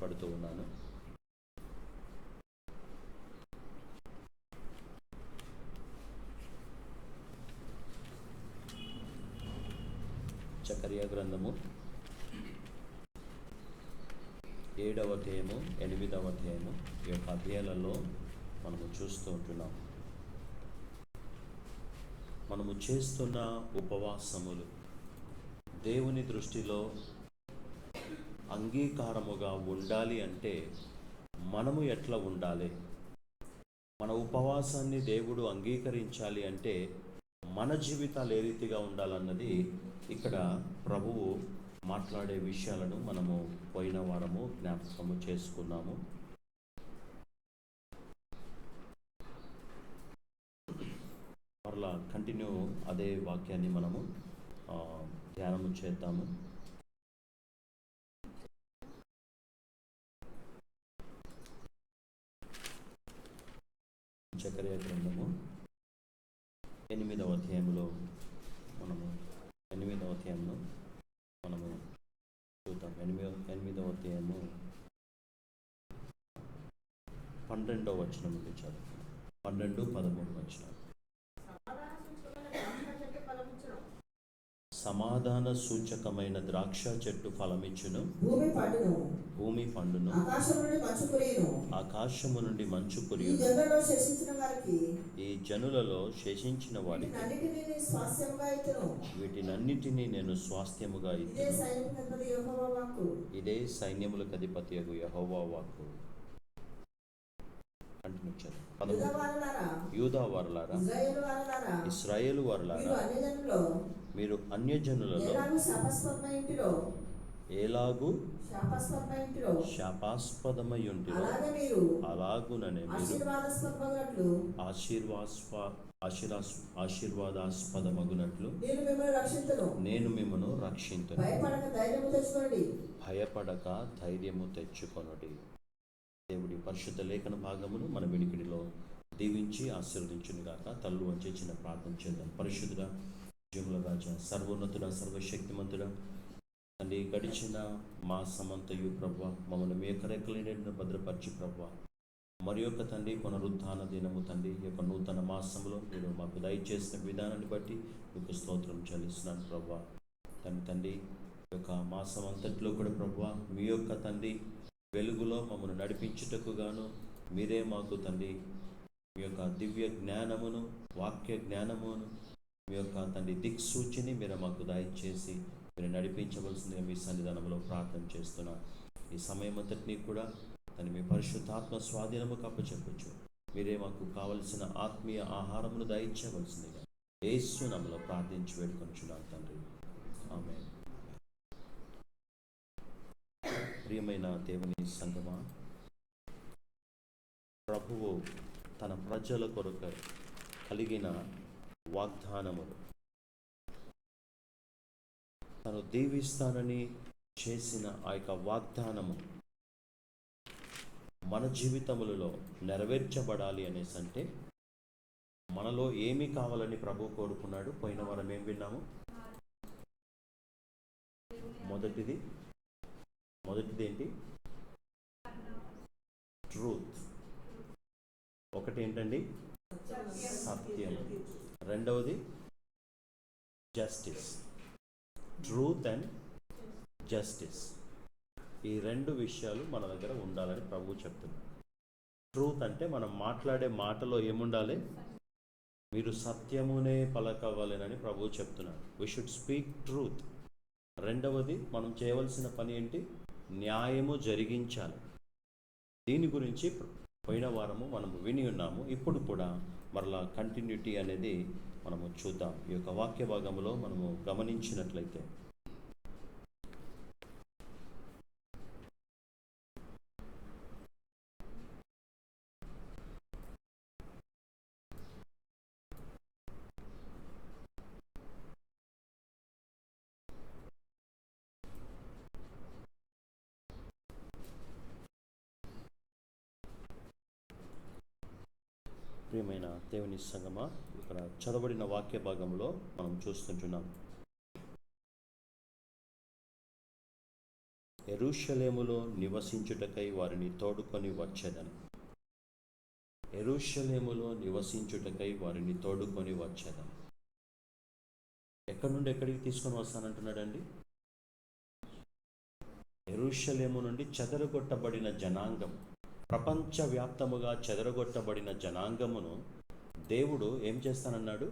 ఆశపడుతూ ఉన్నాను. జకర్యా గ్రంథము 7వ అధ్యాయము 8వ అధ్యాయము ఈ యొక్క అధ్యాయాలలో మనము చూస్తూ ఉంటున్నాం. మనము చేస్తున్న ఉపవాసములు దేవుని దృష్టిలో అంగీకారముగా ఉండాలి అంటే మనము ఎట్లా ఉండాలి? మన ఉపవాసాన్ని దేవుడు అంగీకరించాలి అంటే మన జీవితాలు ఏ రీతిగా ఉండాలన్నది ఇక్కడ ప్రభువు మాట్లాడే విషయాలను మనము పోయిన వారము జ్ఞాపకము చేసుకున్నాము. మరలా కంటిన్యూ అదే వాక్యాన్ని మనము ధ్యానము చేద్దాము. జకర్యా గ్రంథము 8వ అధ్యాయంలో మనము 8వ అధ్యాయంలో మనము చూద్దాం. 8వ అధ్యాయము 12వ వచనం నుండి చదువు. 12-13 వచనాలు. సమాధాన సూచకమైన ద్రాక్ష చెట్టు ఫలమిచ్చును, భూమి పండును, ఆకాశము నుండి మంచు కురియును. ఈ జనులలో శేషించిన వారికి వీటినన్నిటినీ నేను స్వాస్థ్యముగా ఇచ్చును. ఇదే సైన్యములకు అధిపతియగు యెహోవా వాక్కు. యూదా వారలారా, ఇశ్రాయేలు వారలారా, మీరు అన్యజనులలో ఎలాగూ శాపాస్పదమయుంటిరో అలాగుననే మీరు ఆశీర్వాదాస్పదమగునట్లు నేను మిమ్మను రక్షింతును. భయపడక ధైర్యము తెచ్చుకొనుడి. దేవుడి పరిశుద్ధ లేఖన భాగమును మన వినికిడిలో దీవించి ఆశీర్వదించును గాక. తల్లు వంచి చిన్న ప్రార్థన చేద్దాం. పరిశుద్ధుడా, జీవుల రాజా, సర్వోన్నతుడ, సర్వశక్తిమంతుడ తండ్రి, గడిచిన మాసమంతయు ప్రభువా మమ్మల్ని మీ యొక్క రెక్కల భద్రపరిచి ప్రభువా మరి యొక్క తండ్రి పునరుత్థాన దినము తండ్రి ఈ యొక్క నూతన మాసంలో మీరు మాకు దయచేసిన విధానాన్ని బట్టి మీకు స్తోత్రం చెల్లిస్తున్నాను ప్రభువా. తండ్రి ఈ యొక్క మాసం అంతట్లో కూడా ప్రభువా మీ యొక్క తండ్రి వెలుగులో మమ్మల్ని నడిపించుటకు గాను మీరే మాకు తండ్రి మీ యొక్క దివ్య జ్ఞానమును, వాక్య జ్ఞానమును, మీ యొక్క తండ్రి దిక్సూచిని మీరు మాకు దయచేసి మీరు నడిపించవలసిందిగా మీ సన్నిధానంలో ప్రార్థన చేస్తున్నా. ఈ సమయం అంతటినీ కూడా తండ్రి మీ పరిశుద్ధాత్మ స్వాధీనముకు అప్పచెప్పచ్చు. మీరే మాకు కావలసిన ఆత్మీయ ఆహారమును దయచేయవలసిందిగా యేసు నామములో ప్రార్థించి వేడుకొనుచున్నాను తండ్రి, ఆమేన్. ప్రియమైన దేవుని సంగమా, ప్రభువు తన ప్రజల కొరకు కలిగిన వాగ్దానములు, తను దీవిస్తానని చేసిన ఆ యొక్క వాగ్దానము మన జీవితములలో నెరవేర్చబడాలి అనేసి అంటే మనలో ఏమి కావాలని ప్రభు కోరుకున్నాడు? పోయిన వారం ఏం విన్నాము? మొదటిది ఏంటి? ట్రూత్. ఒకటి ఏంటండి? సత్యం. రెండవది జస్టిస్. Truth and justice. ఈ రెండు విషయాలు మన దగ్గర ఉండాలని ప్రభువు చెప్తున్నారు. ట్రూత్ అంటే మనం మాట్లాడే మాటలో ఏముండాలి? మీరు సత్యమునే పలకవ్వాలని ప్రభువు చెప్తున్నారు. We should speak truth. రెండవది మనం చేయవలసిన పని ఏంటి? న్యాయము జరిగించాలి. దీని గురించి పోయిన వారము మనము విని ఉన్నాము. ఇప్పుడు కూడా మరలా కంటిన్యూటీ అనేది మనము చూద్దాం. ఈ యొక్క వాక్య భాగంలో మనము గమనించినట్లయితే ప్రియమైన దేవుని సంగమా, ఇక్కడ చదవబడిన వాక్య భాగంలో మనం చూస్తుంటున్నాం. యెరూషలేములో నివసించుటకై వారిని తోడుకొని వచ్చేదను. యెరూషలేములో నివసించుటకై వారిని తోడుకొని వచ్చేదను. ఎక్కడి నుండి ఎక్కడికి తీసుకొని వస్తానంటున్నాడండి? యెరూషలేము నుండి చెదరగొట్టబడిన జనాంగం, ప్రపంచవ్యాప్తముగా చెదరగొట్టబడిన జనాంగమును దేవుడు ఏం చేస్తానన్నాడు?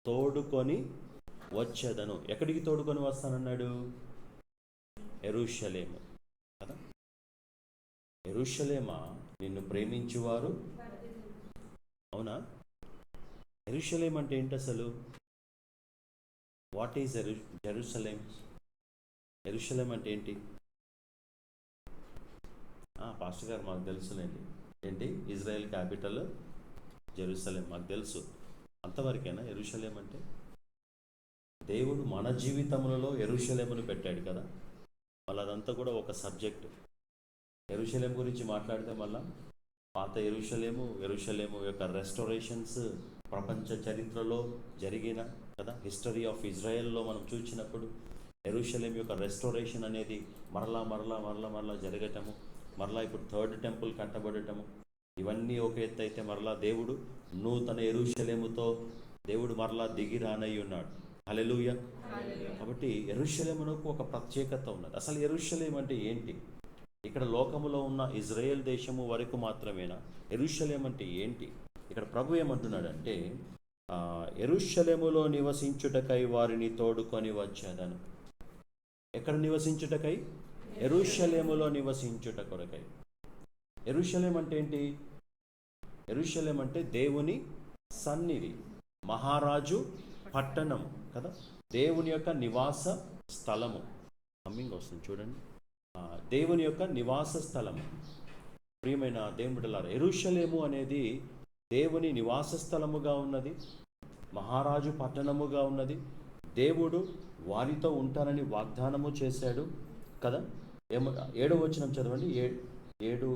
తోడుకొని వచ్చేదను. ఎక్కడికి తోడుకొని వస్తానన్నాడు? యెరూషలేము కదా. యెరూషలేమా, నిన్ను ప్రేమించువారు, అవునా? యెరూషలేం అంటే ఏంటి అసలు? What is Jerusalem? యెరూషలేం అంటే ఏంటి? పాస్టర్ గారు మాకు తెలుసులేండి. ఏంటి? ఇజ్రాయెల్ క్యాపిటల్ జెరూసలేం, మాకు తెలుసు. అంతవరకేనా యెరూషలేం అంటే? దేవుడు మన జీవితములలో యెరూషలేమును పెట్టాడు కదా. మళ్ళీ అదంతా కూడా ఒక సబ్జెక్టు. యెరూషలేం గురించి మాట్లాడితే మళ్ళా పాత యెరూషలేము యొక్క రెస్టోరేషన్స్ ప్రపంచ చరిత్రలో జరిగిన కదా, హిస్టరీ ఆఫ్ ఇజ్రాయెల్లో మనం చూసినప్పుడు యెరూషలేం యొక్క రెస్టోరేషన్ అనేది మరలా జరగటము, మరలా ఇప్పుడు థర్డ్ టెంపుల్ కట్టబడటము, ఇవన్నీ ఒక ఎత్తు అయితే మరలా దేవుడు నూతన యెరూషలేముతో దేవుడు మరలా దిగి రానై ఉన్నాడు. హల్లెలూయా. కాబట్టి యెరూషలేమునకు ఒక ప్రత్యేకత ఉన్నది. అసలు యెరూషలేం అంటే ఏంటి? ఇక్కడ లోకములో ఉన్న ఇజ్రాయెల్ దేశము వరకు మాత్రమేనా? యెరూషలేం అంటే ఏంటి? ఇక్కడ ప్రభు ఏమంటున్నాడంటే, యెరూషలేములో నివసించుటకై వారిని తోడుకొని వచ్చేదను. ఎక్కడ నివసించుటకై? యెరూషలేములో నివసించుట కొరకై. యెరూషలేం అంటే ఏంటి? యెరూషలేం అంటే దేవుని సన్నిధి, మహారాజు పట్టణం కదా, దేవుని యొక్క నివాస స్థలము. కమ్మింగ్ వస్తుంది చూడండి. దేవుని యొక్క నివాస స్థలము. ప్రియమైన దేవుని బిడ్డలారా, యెరూషలేము అనేది దేవుని నివాస స్థలముగా ఉన్నది, మహారాజు పట్టణముగా ఉన్నది. దేవుడు వారితో ఉంటానని వాగ్దానము చేశాడు కదా. 7వ వచనం చదవండి. 7, 8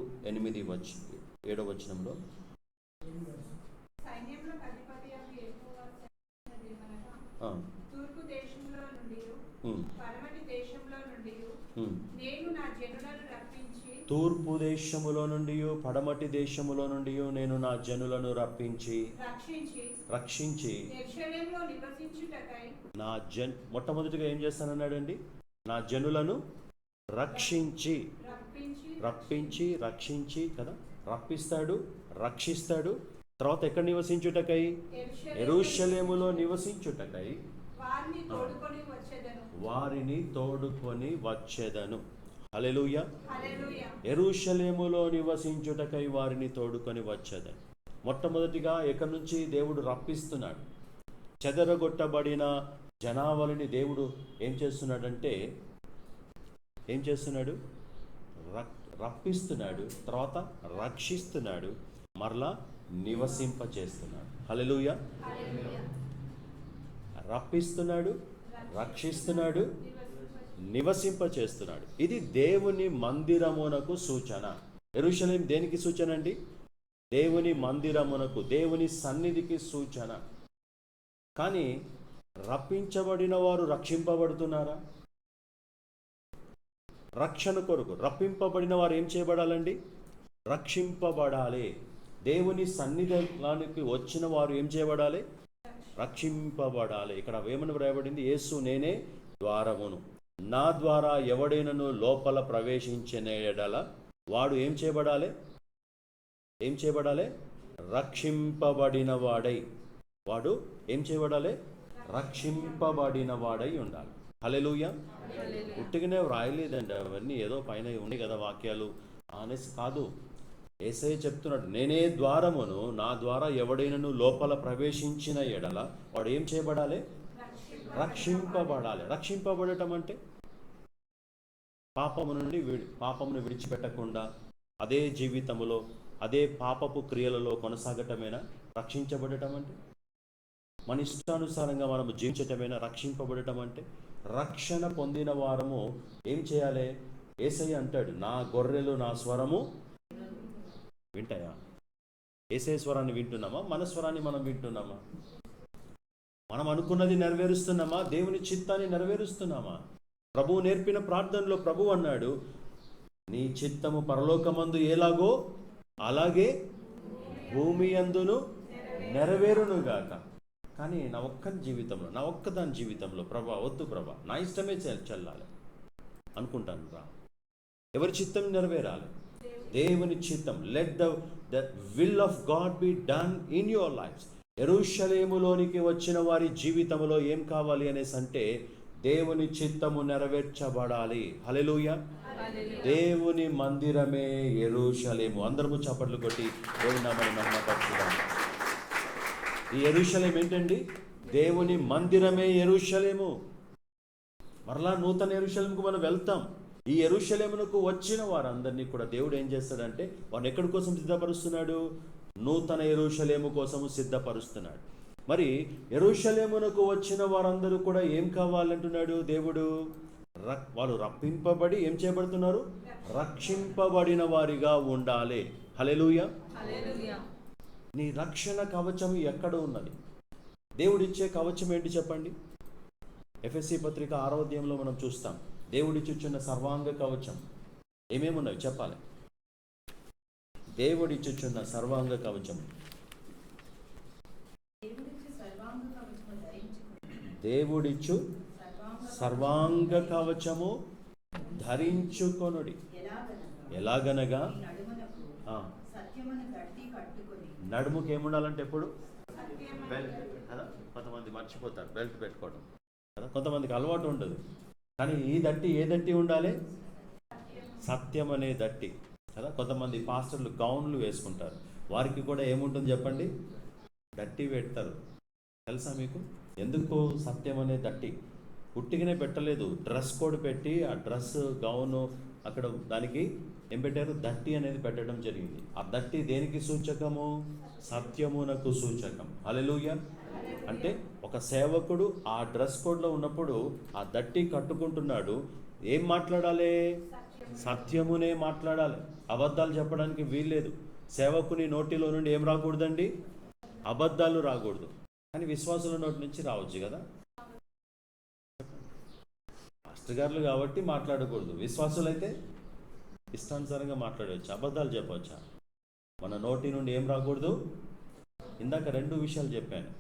7వ వచనంలో, తూర్పు దేశంలో నుండి పడమటి దేశంలో నుండి నేను నా జనులను రప్పించి, తూర్పు దేశములో నుండి పడమటి దేశములో నుండి నేను నా జనులను రప్పించి రక్షించి యెరూషలేములో నివసించుటకై మొట్టమొదటిగా ఏం చేస్తానన్నాడండి? నా జనులను రక్షించి రక్షించి కదా, రప్పిస్తాడు, రక్షిస్తాడు. తర్వాత ఎక్కడ నివసించుటకై? యెరూషలేములో నివసించుటకై వారిని తోడుకొని వచ్చేదను. హల్లెలూయా. యెరూషలేములో నివసించుటకై వారిని తోడుకొని వచ్చేదను. మొట్టమొదటిగా ఎక్కడి నుంచి దేవుడు రప్పిస్తున్నాడు? చెదరగొట్టబడిన జనావళిని దేవుడు ఏం చేస్తున్నాడంటే, రప్పిస్తున్నాడు, తర్వాత రక్షిస్తున్నాడు, మరలా నివసింపచేస్తున్నాడు. హల్లెలూయా. రప్పిస్తున్నాడు, రక్షిస్తున్నాడు, నివసింపచేస్తున్నాడు. ఇది దేవుని మందిరమునకు సూచన. యెరూషలేం దేనికి సూచన అండి? దేవుని మందిరమునకు, దేవుని సన్నిధికి సూచన. కానీ రప్పించబడిన వారు రక్షింపబడుతున్నారా? రక్షణ కొరకు రప్పింపబడిన వారు ఏం చేయబడాలండి? రక్షింపబడాలి. దేవుని సన్నిధానానికి వచ్చిన వారు ఏం చేయబడాలి? రక్షింపబడాలి. ఇక్కడ ఏమని వ్రాయబడింది? యేసు నేనే ద్వారమును, నా ద్వారా ఎవడైనను లోపల ప్రవేశించిన ఎడల వాడు ఏం చేయబడాలి? రక్షింపబడిన వాడై. వాడు ఏం చేయబడాలి? రక్షింపబడిన వాడై ఉండాలి. హల్లెలూయా. ఉట్టిగానే వ్రాయలేదండి అవన్నీ, ఏదో పైన ఉన్నాయి కదా వాక్యాలు అనేసి కాదు. యేసయ్య చెప్తున్నాడు, నేనే ద్వారమును, నా ద్వారా ఎవడైనను లోపల ప్రవేశించిన ఎడల వాడు ఏం చేయబడాలి? రక్షింపబడాలి. రక్షింపబడటం అంటే పాపమును విడిచిపెట్టకుండా అదే జీవితములో అదే పాపపు క్రియలలో కొనసాగటమేనా రక్షించబడటం అంటే? మన ఇష్టానుసారంగా మనము జీవించటమేనా రక్షింపబడటం అంటే? రక్షణ పొందిన వారము ఏం చేయాలి? యేసయ్య అంటాడు, నా గొర్రెలు నా స్వరము వింటాయా? యేసయ్య స్వరాన్ని వింటున్నామా? మన స్వరాన్ని మనం వింటున్నామా? మనం అనుకున్నది నెరవేరుస్తున్నామా? దేవుని చిత్తాన్ని నెరవేరుస్తున్నామా? ప్రభువు నేర్పిన ప్రార్థనలో ప్రభు అన్నాడు, నీ చిత్తము పరలోకమందు ఎలాగో అలాగే భూమి యందును నెరవేరునుగాక. కానీ నా ఒక్కని జీవితంలో, నా ఒక్కదాని జీవితంలో ప్రభా వద్దు ప్రభా, నా ఇష్టమే చెల్లాలి అనుకుంటాను రా. ఎవరి చిత్తం నెరవేరాలి? దేవుని చిత్తం. Let the will of God be done in your life. యెరూషలేములోనికి వచ్చిన వారి జీవితంలో ఏం కావాలి అనేసి అంటే దేవుని చిత్తము నెరవేర్చబడాలి. హల్లెలూయా. దేవుని మందిరమే యెరూషలేము. అందరము చప్పట్లు కొట్టి దేవుని నామమున మహిమపరచుదాం. ఈ యెరూషలేము ఏంటండి? దేవుని మందిరమే యెరూషలేము. మరలా నూతన యెరూషలేముకు మనం వెళ్తాం. ఈ యెరూషలేమునకు వచ్చిన వారందరినీ కూడా దేవుడు ఏం చేస్తాడంటే వారిని ఎక్కడి కోసం సిద్ధపరుస్తున్నాడు? నూతన యెరూషలేము కోసము సిద్ధపరుస్తున్నాడు. మరి యెరూషలేమునకు వచ్చిన వారందరూ కూడా ఏం కావాలంటున్నాడు దేవుడు? వాళ్ళు రప్పింపబడి ఏం చేయబడుతున్నారు? రక్షింపబడిన వారిగా ఉండాలి. హల్లెలూయా. నీ రక్షణ కవచం ఎక్కడ ఉన్నది? దేవుడిచ్చే కవచం ఏంటి చెప్పండి? ఎఫెసీ పత్రిక 6వ అధ్యాయంలో మనం చూస్తాం. దేవుడిచ్చుచున్న సర్వాంగ కవచం ఏమేమున్నాయి చెప్పాలి? దేవుడిచ్చుచున్న సర్వాంగ కవచం, దేవుడిచ్చు సర్వాంగ కవచము ధరించుకొనుడి. ఎలాగనగా నడుముకి ఏముండాలంటే ఎప్పుడు బెల్ట్ కదా. కొంతమంది మర్చిపోతారు బెల్ట్ పెట్టుకోవడం కదా, కొంతమందికి అలవాటు ఉండదు. కానీ ఈ దట్టి ఏ దట్టి ఉండాలి? సత్యం అనే దట్టి కదా. కొంతమంది పాస్టర్లు గౌన్లు వేసుకుంటారు, వారికి కూడా ఏముంటుంది చెప్పండి? దట్టి పెడతారు. తెలుసా మీకు ఎందుకు? సత్యం అనే దట్టి పుట్టిగానే పెట్టలేదు, డ్రెస్ కోడ్ పెట్టి ఆ డ్రెస్ గౌను అక్కడ దానికి ఏం పెట్టారు? దట్టి అనేది పెట్టడం జరిగింది. ఆ దట్టి దేనికి సూచకము? సత్యమునకు సూచకం. హల్లెలూయా. అంటే ఒక సేవకుడు ఆ డ్రెస్ కోడ్లో ఉన్నప్పుడు ఆ దట్టి కట్టుకుంటున్నాడు. ఏం మాట్లాడాలి? సత్యమునే మాట్లాడాలి. అబద్ధాలు చెప్పడానికి వీల్లేదు. సేవకుని నోటిలో నుండి ఏం రాకూడదండి? అబద్ధాలు రాకూడదు. కానీ విశ్వాసుల నోటి నుంచి రావచ్చు కదా. పాస్టర్ గారులు కాబట్టి మాట్లాడకూడదు, విశ్వాసులైతే ఇష్టానుసారంగా మాట్లాడవచ్చు, అబద్ధాలు చెప్పవచ్చా? మన నోటి నుండి ఏం రాకూడదు? ఇందాక 2 విషయాలు చెప్పాను.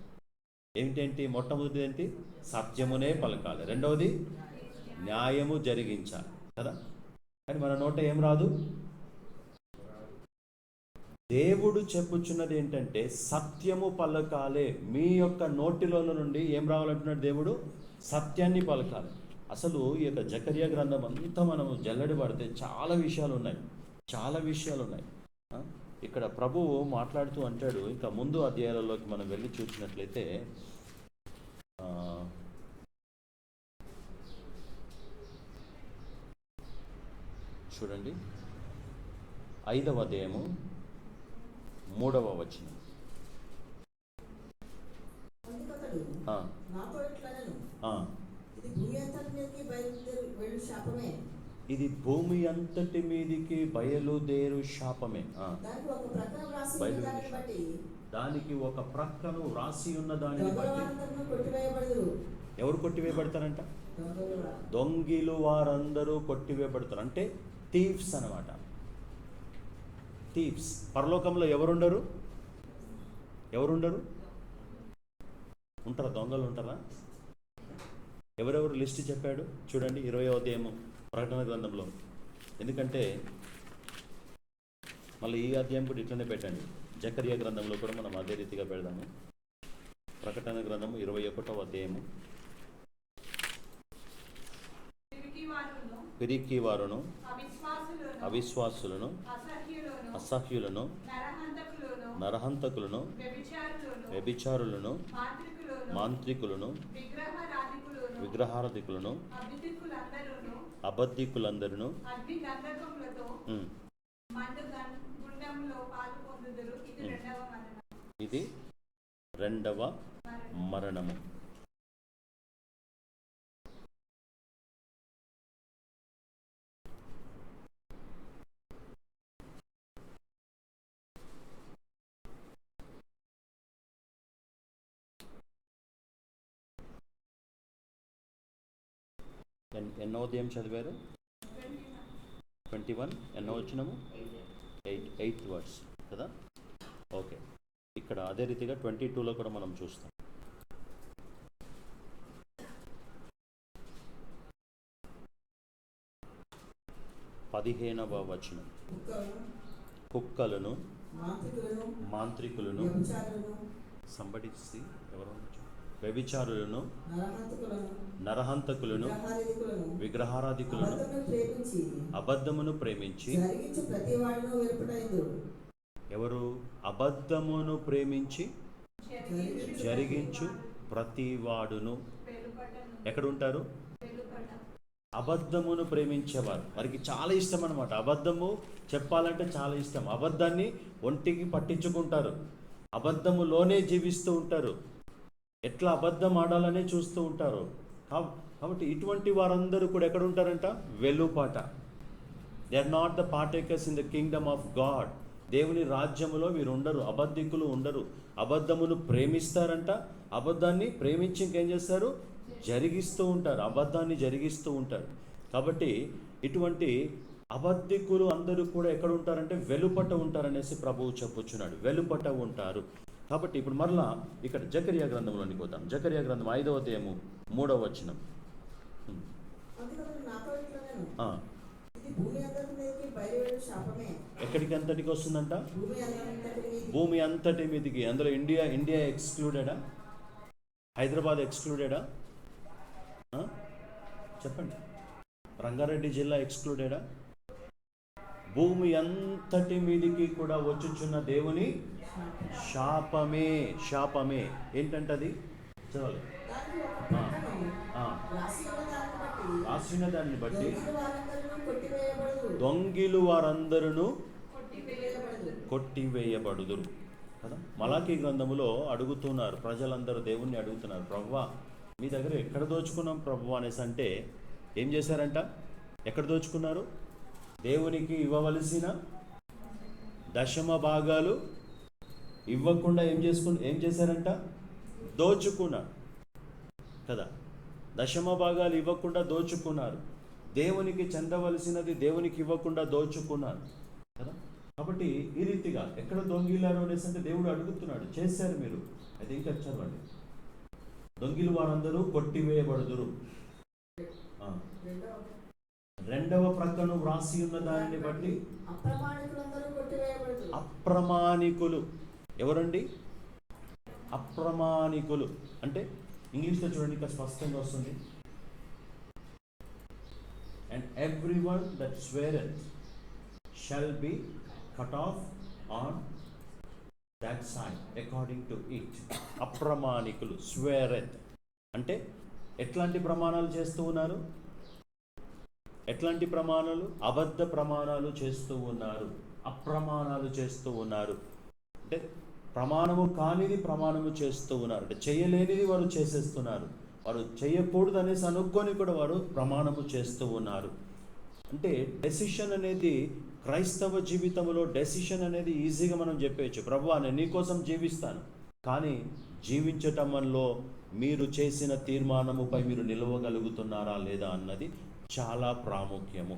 ఏమిటేంటి? మొట్టమొదటిది ఏంటి? సత్యమునే పలకాలి. రెండవది న్యాయము జరిగించాలి కదా. కానీ మన నోట ఏం రాదు? దేవుడు చెప్పుచున్నది ఏంటంటే సత్యము పలకాలే. మీ యొక్క నోటిలో నుండి ఏం రావాలంటున్నాడు దేవుడు? సత్యాన్ని పలకాలి. అసలు ఈ యొక్క జకర్యా గ్రంథం అంతా మనము జల్లడి పడితే చాలా విషయాలు ఉన్నాయి. ఇక్కడ ప్రభువు మాట్లాడుతూ అంటాడు. ఇంకా ముందు అధ్యాయాలలోకి మనం వెళ్ళి చూసినట్లయితే చూడండి, 5వ అధ్యాయము 3వ వచనం. ఇది భూమి అంతటి మీదికి బయలుదేరు శాపమే. దానికి ఒక ప్రక్కను రాసి ఉన్న దానిని బట్టి ఎవరు కొట్టివేయబడతారంట? దొంగిలు వారందరూ కొట్టివేయబడతారు. అంటే థీవ్స్ అన్నమాట. థీవ్స్. పరలోకంలో ఎవరుండరు? ఉంటారా? దొంగలు ఉంటారా? ఎవరెవరు లిస్ట్ చెప్పాడు చూడండి 20వ అధ్యాయము ప్రకటన గ్రంథంలో. ఎందుకంటే మళ్ళీ ఈ అధ్యాయం కూడా ఇట్లనే పెట్టండి. జకర్యా గ్రంథంలో కూడా మనం అదే రీతిగా పెడదాము. ప్రకటన గ్రంథము 21వ అధ్యాయము. పిరికి వారును అవిశ్వాసులను అసహ్యులను నరహంతకులను వ్యభిచారులను మాంత్రికులను విగ్రహారాధికులను అబద్ధికులందరూ ఇది 2వ మరణము. ఎన్నో అధ్యాయం చదివారు? 21. ఎన్నో వచ్చినాము? 8th వర్డ్స్ కదా. ఓకే, ఇక్కడ అదే రీతిగా 22లో కూడా మనం చూస్తాం. పదిహేనవ వచనం. కుక్కలను, మాంత్రికులను, సంబడిసి ఎవరు, వ్యభిచారులను, నరహంతకులను, విగ్రహారాధికులను, అబద్ధమును ప్రేమించి, ఎవరు? అబద్ధమును ప్రేమించి జరిగించు ప్రతివాడును. ఎక్కడుంటారు? అబద్ధమును ప్రేమించేవారు. వారికి చాలా ఇష్టం అన్నమాట. అబద్ధము చెప్పాలంటే చాలా ఇష్టం. అబద్ధాన్ని ఒంటికి పట్టించుకుంటారు. అబద్ధములోనే జీవిస్తూ ఉంటారు. ఎట్లా అబద్ధం ఆడాలనే చూస్తూ ఉంటారు. కాబట్టి ఇటువంటి వారందరూ కూడా ఎక్కడ ఉంటారంట? వెలుపట. They are not the partakers in the kingdom of God. దేవుని రాజ్యములో వీరు ఉండరు. అబద్ధికులు ఉండరు. అబద్ధమును ప్రేమిస్తారంట. అబద్ధాన్ని ప్రేమించి ఇంకేం చేస్తారు? జరిగిస్తూ ఉంటారు. అబద్ధాన్ని జరిగిస్తూ ఉంటారు. కాబట్టి ఇటువంటి అబద్ధికులు అందరూ కూడా ఎక్కడ ఉంటారంటే వెలుపట ఉంటారనేసి ప్రభువు చెప్పుచున్నాడు. వెలుపట ఉంటారు. కాబట్టి ఇప్పుడు మరలా ఇక్కడ జకరియా గ్రంథంలోనికి పోతాం. జకరియా గ్రంథం 5వ అధ్యాయము 3వ వచనం. ఎక్కడికి అంతటికి వస్తుందంట? భూమి అంతటి మీదికి. అందులో ఇండియా ఎక్స్క్లూడెడా? హైదరాబాద్ ఎక్స్క్లూడెడా? చెప్పండి. రంగారెడ్డి జిల్లా ఎక్స్క్లూడెడా? భూమి అంతటి మీదికి కూడా వచ్చుచున్న దేవుని శాపమే. శాపమే ఏంటంటది? చదవాలి. రాసిన దాన్ని బట్టి దొంగిలు వారందరూ కొట్టివేయబడుదురు కదా. మలాకీ గ్రంథములో అడుగుతున్నారు ప్రజలందరూ, దేవుణ్ణి అడుగుతున్నారు, ప్రభువా మీ దగ్గర ఎక్కడ దోచుకున్నాం ప్రభు అనేసి. అంటే ఏం చేశారంట? ఎక్కడ దోచుకున్నారు? దేవునికి ఇవ్వవలసిన దశమ భాగాలు ఇవ్వకుండా ఏం చేశారంట? దోచుకున్నారు కదా. దశమ భాగాలు ఇవ్వకుండా దోచుకున్నారు. దేవునికి చెందవలసినది దేవునికి ఇవ్వకుండా దోచుకున్నారు కదా. కాబట్టి ఈ రీతిగా ఎక్కడ దొంగిలారు అనేసి అంటే దేవుడు అడుగుతున్నాడు. చేశారు మీరు. అయితే ఇంకా చదవండి. దొంగిలు వారందరూ కొట్టివేయబడుదురు. రెండవ ప్రక్కను వ్రాసి ఉన్న దానిని బట్టి అప్రమాణికులు. ఎవరండి? అప్రమాణికులు అంటే ఇంగ్లీష్లో చూడండి, ఇంకా స్పష్టంగా వస్తుంది. And everyone that sweareth shall be cut off on that side according to it. అప్రమాణికులు. స్వేరeth అంటే ఎట్లాంటి ప్రమాణాలు చేస్తూ ఉన్నారు? ఎట్లాంటి ప్రమాణాలు? అబద్ధ ప్రమాణాలు చేస్తూ ఉన్నారు. అప్రమాణాలు చేస్తూ ఉన్నారు. అంటే ప్రమాణము కానిది ప్రమాణము చేస్తూ ఉన్నారు. అంటే చేయలేనిది వారు చేసేస్తున్నారు. వారు చేయకూడదు అనేసి అనుకొని కూడా వారు ప్రమాణము చేస్తూ ఉన్నారు. అంటే డెసిషన్ అనేది క్రైస్తవ జీవితంలో డెసిషన్ అనేది ఈజీగా మనం చెప్పేయచ్చు. ప్రభువా నేను నీకోసం జీవిస్తాను, కానీ జీవించటంలో మీరు చేసిన తీర్మానముపై మీరు నిలవగలుగుతున్నారా లేదా అన్నది చాలా ప్రాముఖ్యము.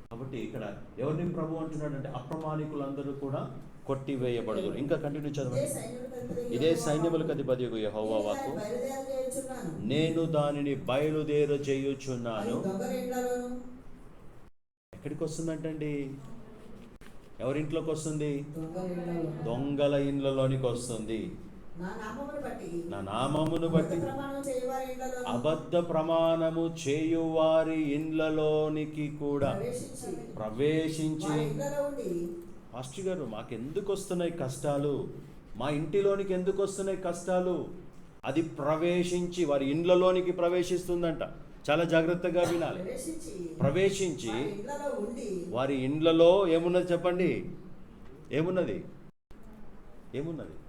కాబట్టి ఇక్కడ ఎవరిని ప్రభు అంటున్నాడంటే అప్రమాణికులందరూ కూడా కొట్టివేయబడదు. ఇంకా కంటిన్యూ చదవండి. ఇదే సైన్యములకు అధిపతియగు యెహోవా వాక్కు, నేను దానిని బయలుదేర చేయుచున్నాను. ఎక్కడికి వస్తుందంటండి? ఎవరింట్లోకి వస్తుంది? దొంగల ఇండ్లలోనికి వస్తుంది. నా నామమును బట్టి అబద్ధ ప్రమాణము చేయువారి ఇండ్లలోనికి కూడా ప్రవేశించి, పాస్టర్ గారు మాకెందుకు వస్తున్నాయి కష్టాలు, మా ఇంటిలోనికి ఎందుకు వస్తున్నాయి కష్టాలు? అది ప్రవేశించి వారి ఇండ్లలోనికి ప్రవేశిస్తుందంట. చాలా జాగ్రత్తగా వినాలి. ప్రవేశించి వారి ఇండ్లలో ఏమున్నది చెప్పండి? ఏమున్నది?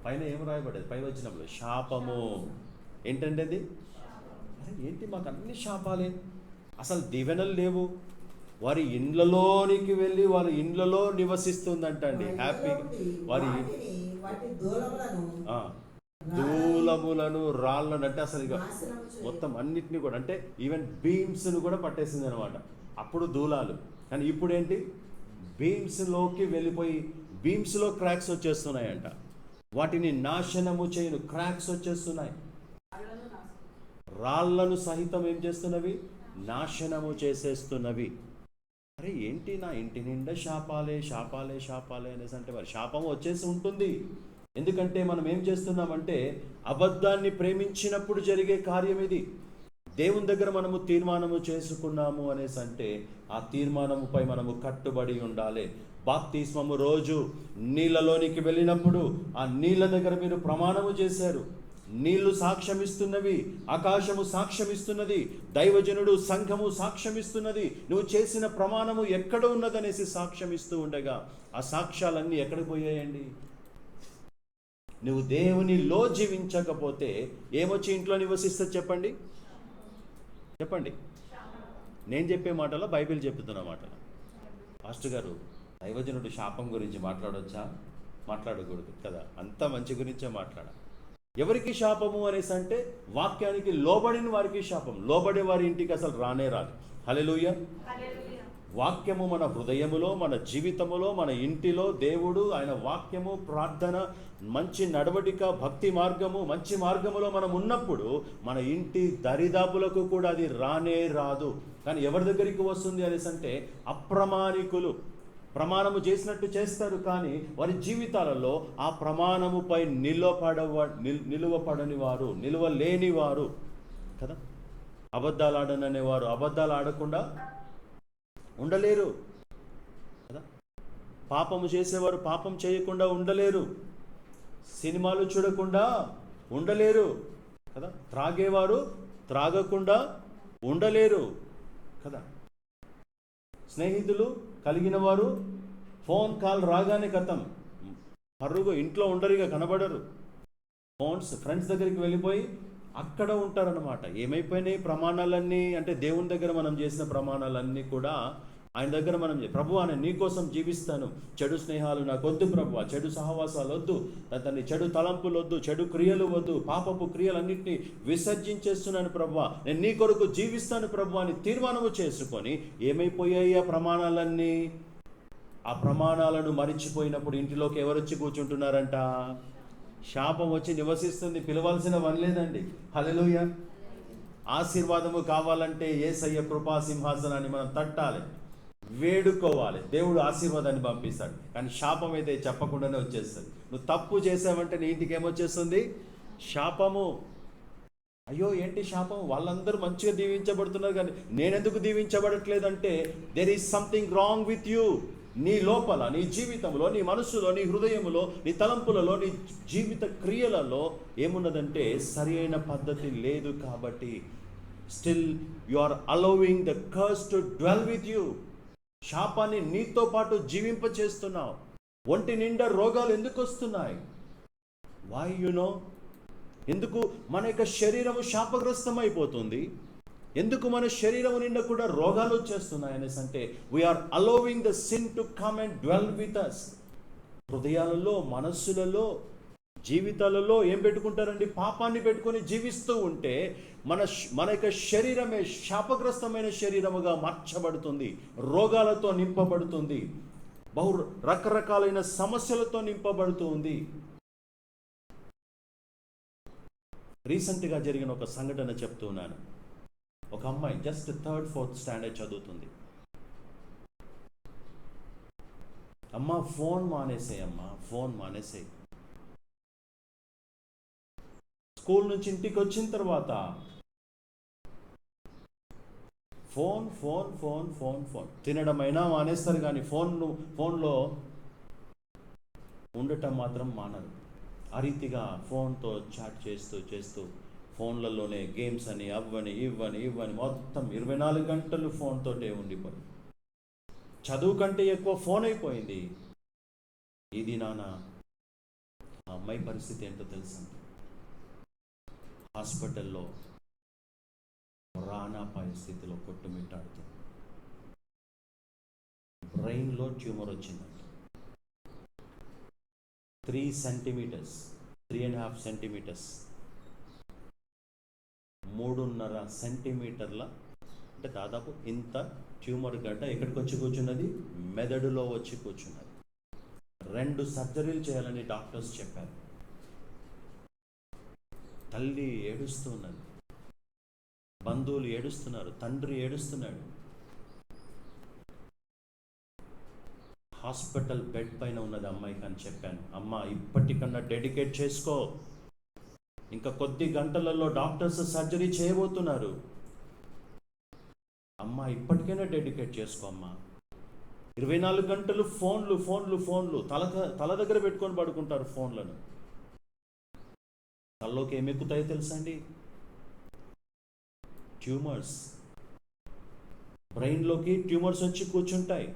పైన ఏం రాయబడ్డది? పై వచ్చినప్పుడు శాపము. ఏంటంటే అది? ఏంటి మాకు అన్ని శాపాలే, అసలు దీవెనలు లేవు. వారి ఇండ్లలోనికి వెళ్ళి వారి ఇండ్లలో నివసిస్తుందంట అండి. హ్యాపీ వారి దూలములను రాళ్ళను, అంటే అసలు ఇక నాశనము చేయు. మొత్తం అన్నిటిని కూడా, అంటే ఈవెన్ బీమ్స్ను కూడా పట్టేసింది అనమాట. అప్పుడు దూలాలు, కానీ ఇప్పుడు ఏంటి, బీమ్స్లోకి వెళ్ళిపోయి బీమ్స్లో క్రాక్స్ వచ్చేస్తున్నాయంట. వాటిని నాశనము చేయను, క్రాక్స్ వచ్చేస్తున్నాయి. రాళ్లను సహితం ఏం చేస్తున్నవి, నాశనము చేసేస్తున్నవి. అరే ఏంటి, నా ఇంటి నిండా శాపాలే శాపాలే శాపాలే అనేసి అంటే మరి శాపం వచ్చేసి ఉంటుంది. ఎందుకంటే మనం ఏం చేస్తున్నామంటే అబద్ధాన్ని ప్రేమించినప్పుడు జరిగే కార్యం ఇది. దేవుని దగ్గర మనము తీర్మానము చేసుకున్నాము అనేసి అంటే ఆ తీర్మానముపై మనము కట్టుబడి ఉండాలి. బాప్తిస్మము రోజు నీళ్ళలోనికి వెళ్ళినప్పుడు ఆ నీళ్ళ దగ్గర మీరు ప్రమాణము చేశారు. నీళ్లు సాక్ష్యమిస్తున్నవి, ఆకాశము సాక్ష్యమిస్తున్నది, దైవజనుడు సంఘము సాక్ష్యమిస్తున్నది. నువ్వు చేసిన ప్రమాణము ఎక్కడ ఉన్నదనేసి సాక్ష్యమిస్తూ ఉండగా ఆ సాక్ష్యాలన్నీ ఎక్కడికి పోయాయండి? నువ్వు దేవునిలో జీవించకపోతే ఏమొచ్చి ఇంట్లో నివసిస్తుంది చెప్పండి? చెప్పండి. నేను చెప్పే మాటలో బైబిల్ చెప్తున్న మాటలు. పాస్టర్ గారు, దైవజనుడు శాపం గురించి మాట్లాడొచ్చా? మాట్లాడకూడదు కదా, అంత మంచి గురించే మాట్లాడాలి. ఎవరికి శాపము అనేసి అంటే వాక్యానికి లోబడిన వారికి శాపం. లోబడే వారి ఇంటికి అసలు రానే రాదు. హల్లెలూయా. వాక్యము మన హృదయములో, మన జీవితములో, మన ఇంటిలో దేవుడు ఆయన వాక్యము, ప్రార్థన, మంచి నడవడిక, భక్తి మార్గము, మంచి మార్గములో మనం ఉన్నప్పుడు మన ఇంటి దరిదాపులకు కూడా అది రానే రాదు. కానీ ఎవరి దగ్గరికి వస్తుంది అనేసి అంటే అప్రమాణికులు ప్రమాణము చేసినట్టు చేస్తారు, కానీ వారి జీవితాలలో ఆ ప్రమాణముపై నిలువపడని వారు, నిలువలేని వారు కదా. అబద్ధాలు ఆడననేవారు అబద్ధాలు ఆడకుండా ఉండలేరు కదా. పాపము చేసేవారు పాపం చేయకుండా ఉండలేరు. సినిమాలు చూడకుండా ఉండలేరు కదా. త్రాగేవారు త్రాగకుండా ఉండలేరు కదా. స్నేహితులు కలిగిన వారు ఫోన్ కాల్ రాగానే కథం పరుగు, ఇంట్లో ఉండరుగా, కనబడరు. ఫ్రెండ్స్ దగ్గరికి వెళ్ళిపోయి అక్కడ ఉంటారన్నమాట. ఏమైపోయినాయి ప్రమాణాలన్నీ అంటే దేవుని దగ్గర మనం చేసిన ప్రమాణాలన్నీ కూడా ఆయన దగ్గర మనం ప్రభువా నేను నీకోసం జీవిస్తాను, చెడు స్నేహాలు నాకు వద్దు ప్రభువా, చెడు సహవాసాలు వద్దు, తన చెడు తలంపులు వద్దు, చెడు క్రియలు వద్దు, పాపపు క్రియలన్నింటినీ విసర్జించేస్తున్నాను ప్రభువా, నేను నీ కొరకు జీవిస్తాను ప్రభువా అని తీర్మానము చేసుకొని ఏమైపోయాయి ఆ ప్రమాణాలన్నీ? ఆ ప్రమాణాలను మరిచిపోయినప్పుడు ఇంటిలోకి ఎవరొచ్చి కూర్చుంటున్నారంట? శాపం వచ్చి నివసిస్తుంది. పిలవాల్సిన పని లేదండి. హల్లెలూయా. ఆశీర్వాదము కావాలంటే యేసయ్య కృపా సింహాసనాన్ని మనం తట్టాలి, వేడుకోవాలి, దేవుడు ఆశీర్వాదాన్ని పంపిస్తాడు. కానీ శాపం అయితే చెప్పకుండానే వచ్చేస్తుంది. నువ్వు తప్పు చేసావంటే నీ ఇంటికి ఏమొచ్చేస్తుంది? శాపము. అయ్యో ఏంటి శాపం? వాళ్ళందరూ మంచిగా దీవించబడుతున్నారు కానీ నేనెందుకు దీవించబడట్లేదంటే there is something wrong with you. నీ లోపల, నీ జీవితంలో, నీ మనస్సులో, నీ హృదయములో, నీ తలంపులలో, నీ జీవిత క్రియలలో ఏమున్నదంటే సరి అయిన పద్ధతి లేదు. కాబట్టి still you are allowing the curse to dwell with you. శాపాన్ని నీతో పాటు జీవింపచేస్తున్నావు. ఒంటి నిండా రోగాలు ఎందుకు వస్తున్నాయి? Why you know? ఎందుకు మన యొక్క శరీరము శాపగ్రస్తం అయిపోతుంది? ఎందుకు మన శరీరము నిండా కూడా రోగాలు వచ్చేస్తున్నాయి అనేసి అంటే we are allowing the sin to come and dwell with us. హృదయాలలో, మనస్సులలో, జీవితాలలో ఏం పెట్టుకుంటారండి? పాపాన్ని పెట్టుకొని జీవిస్తూ ఉంటే మన యొక్క శరీరమే శాపగ్రస్తమైన శరీరముగా మార్చబడుతుంది, రోగాలతో నింపబడుతుంది, రకరకాలైన సమస్యలతో నింపబడుతుంది. రీసెంట్గా జరిగిన ఒక సంఘటన చెప్తున్నాను. ఒక అమ్మాయి జస్ట్ 3rd 4th స్టాండర్డ్ చదువుతుంది. అమ్మ ఫోన్ మానేసే, అమ్మ ఫోన్ మానేసే. స్కూల్ నుంచి ఇంటికి వచ్చిన తర్వాత phone phone phone phone phone. తినడమైనా మానేస్తారు కానీ ఫోన్లో ఉండటం మాత్రం మానరు. ఆ రీతిగా ఫోన్తో చాట్ చేస్తూ చేస్తూ ఫోన్లలోనే గేమ్స్ అని అవ్వని ఇవ్వని మొత్తం 24 గంటలు ఫోన్తోటే ఉండిపోయి చదువు కంటే ఎక్కువ ఫోన్ అయిపోయింది. ఇది నాన్న ఆ అమ్మాయి పరిస్థితి ఏంటో తెలుసా? హాస్పిటల్లో ప్రాణాపాయ స్థితిలో కొట్టుమిట్టాడుతుంది. బ్రెయిన్లో ట్యూమర్ వచ్చిందంట. 3 సెంటీమీటర్స్ 3.5 సెంటీమీటర్స్, 3.5 సెంటీమీటర్ల అంటే దాదాపు ఇంత ట్యూమర్ గడ్డ ఎక్కడికి వచ్చి కూర్చున్నది? మెదడులో వచ్చి కూర్చున్నది. 2 సర్జరీలు చేయాలని డాక్టర్స్ చెప్పారు. తల్లి ఏడుస్తూ ఉన్నది, బంధువులు ఏడుస్తున్నారు, తండ్రి ఏడుస్తున్నాడు. హాస్పిటల్ బెడ్ పైన ఉన్నది అమ్మాయికి అని చెప్పాను. అమ్మ, ఇప్పటికన్నా డెడికేట్ చేసుకో, ఇంకా కొద్ది గంటలలో డాక్టర్స్ సర్జరీ చేయబోతున్నారు. అమ్మ, ఇప్పటికైనా డెడికేట్ చేసుకో అమ్మా. 24 గంటలు ఫోన్లు తల దగ్గర పెట్టుకొని పడుకుంటారు ఫోన్లను. తలలోకి ఏమెక్కుతాయో తెలుసా అండి? ట్యూమర్స్. బ్రెయిన్లోకి ట్యూమర్స్ వచ్చి కూర్చుంటాయి.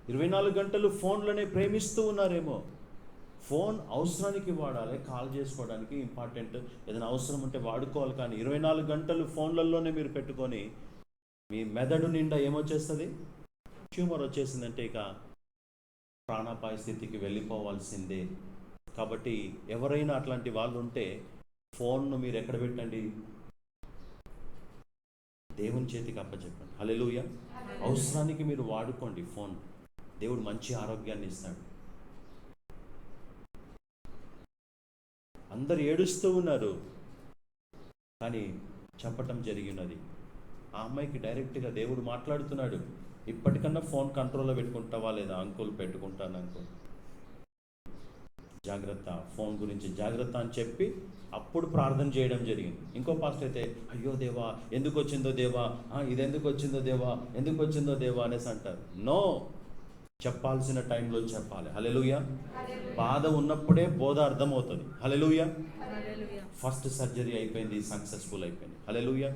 24 గంటలు ఫోన్లోనే ప్రేమిస్తూ ఉన్నారేమో. ఫోన్ అవసరానికి వాడాలి, కాల్ చేసుకోవడానికి ఇంపార్టెంట్, ఏదైనా అవసరం ఉంటే వాడుకోవాలి. కానీ 24 గంటలు ఫోన్లలోనే మీరు పెట్టుకొని మీ మెదడు నిండా ఏమొచ్చేస్తుంది? ట్యూమర్ వచ్చేసిందంటే ఇక ప్రాణాపాయ స్థితికి వెళ్ళిపోవాల్సిందే. కాబట్టి ఎవరైనా అట్లాంటి వాళ్ళు ఉంటే ఫోన్ను మీరు ఎక్కడ పెట్టండి? దేవుని చేతికి అప్పచెప్పండి. హల్లెలూయా. అవసరానికి మీరు వాడుకోండి ఫోన్. దేవుడు మంచి ఆరోగ్యాన్ని ఇస్తాడు. అందరు ఏడుస్తూ ఉన్నారు, కానీ చెప్పటం జరిగినది. ఆ అమ్మాయికి డైరెక్ట్గా దేవుడు మాట్లాడుతున్నాడు, ఇప్పటికన్నా ఫోన్ కంట్రోల్లో పెట్టుకుంటావా లేదా? అంకుల్, పెట్టుకుంటాను అంకుల్, జాగ్రత్త, ఫోన్ గురించి జాగ్రత్త అని చెప్పి అప్పుడు ప్రార్థన చేయడం జరిగింది. ఇంకో పాస్టర్ అయితే, అయ్యో దేవా ఎందుకు వచ్చిందో దేవా, ఇది ఎందుకు వచ్చిందో దేవా అనేసి అంటారు. నో, చెప్పాల్సిన టైంలో చెప్పాలి. హల్లెలూయా. బాధ ఉన్నప్పుడే బోధ అర్థమవుతుంది. హల్లెలూయా. ఫస్ట్ సర్జరీ అయిపోయింది, సక్సెస్ఫుల్ అయిపోయింది. హల్లెలూయా.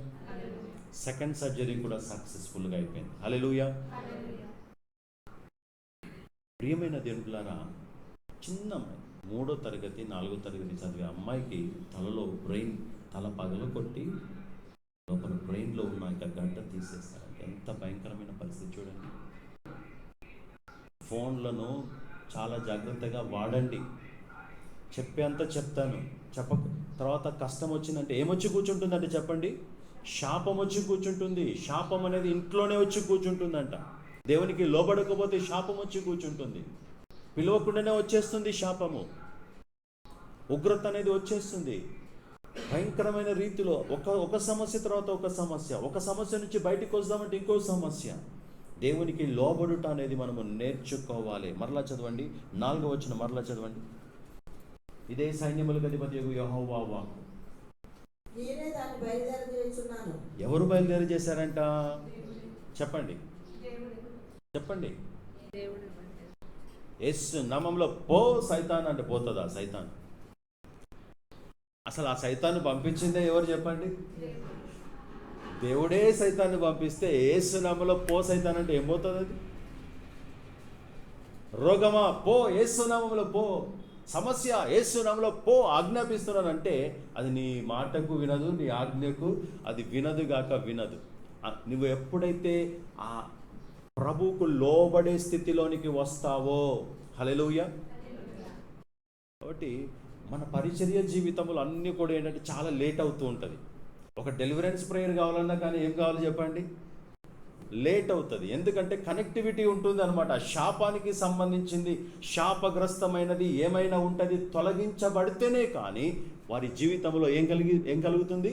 సెకండ్ సర్జరీ కూడా సక్సెస్ఫుల్గా అయిపోయింది. హల్లెలూయా. ప్రియమైన దేవులారా, చిన్న 3వ తరగతి 4వ తరగతి చదివే అమ్మాయికి తలలో తల పగలు కొట్టి లోపల బ్రెయిన్లో ఉన్న ఇంకా గడ్డ తీసేస్తారంటే ఎంత భయంకరమైన పరిస్థితి చూడండి. ఫోన్లను చాలా జాగ్రత్తగా వాడండి. చెప్పేంత చెప్తాను, తర్వాత కష్టం వచ్చిందంటే ఏమొచ్చి కూర్చుంటుందంటే చెప్పండి? శాపం వచ్చి కూర్చుంటుంది. శాపం అనేది ఇంట్లోనే వచ్చి కూర్చుంటుందంట. దేవునికి లోబడకపోతే శాపం వచ్చి కూర్చుంటుంది. పిలవకుండానే వచ్చేస్తుంది శాపము. ఉగ్రత అనేది వచ్చేస్తుంది భయంకరమైన రీతిలో. ఒక సమస్య తర్వాత ఒక సమస్య నుంచి బయటకు వద్దామంటే ఇంకో సమస్య. దేవునికి లోబడుట అనేది మనము నేర్చుకోవాలి. మరలా చదవండి, 4వ వచనం మరలా చదవండి. ఇదే సైన్యములకు అధిపతియగు యెహోవా వాక్కు. ఎవరు బయలుదేరి చేశారంట? చెప్పండి. యేసు నామములో పో సైతాన్ అంటే పోతుందా సైతాన్? అసలు ఆ సైతాన్ని పంపించిందే ఎవరు చెప్పండి? దేవుడే సైతాన్ని పంపిస్తే యేసు నామములో పో సైతాన్ అంటే ఏం పోతుంది? అది రోగమా పో, యేసు నామములో పో. సమస్య యేసు నామములో పో ఆజ్ఞాపిస్తున్నానంటే అది నీ మాటకు వినదు, నీ ఆజ్ఞకు అది వినదు. నువ్వు ఎప్పుడైతే ఆ ప్రభువుకు లోబడే స్థితిలోనికి వస్తావో, హల్లెలూయా. కాబట్టి మన పరిచర్య జీవితములు అన్నీ కూడా ఏంటంటే చాలా లేట్ అవుతూ ఉంటుంది. ఒక డెలివరెన్స్ ప్రేయర్ కావాలన్నా కానీ ఏం కావాలి చెప్పండి? లేట్ అవుతుంది. ఎందుకంటే కనెక్టివిటీ ఉంటుంది అనమాట. శాపానికి సంబంధించింది, శాపగ్రస్తమైనది ఏమైనా ఉంటుంది, తొలగించబడితేనే కానీ వారి జీవితంలో ఏం కలుగుతుంది?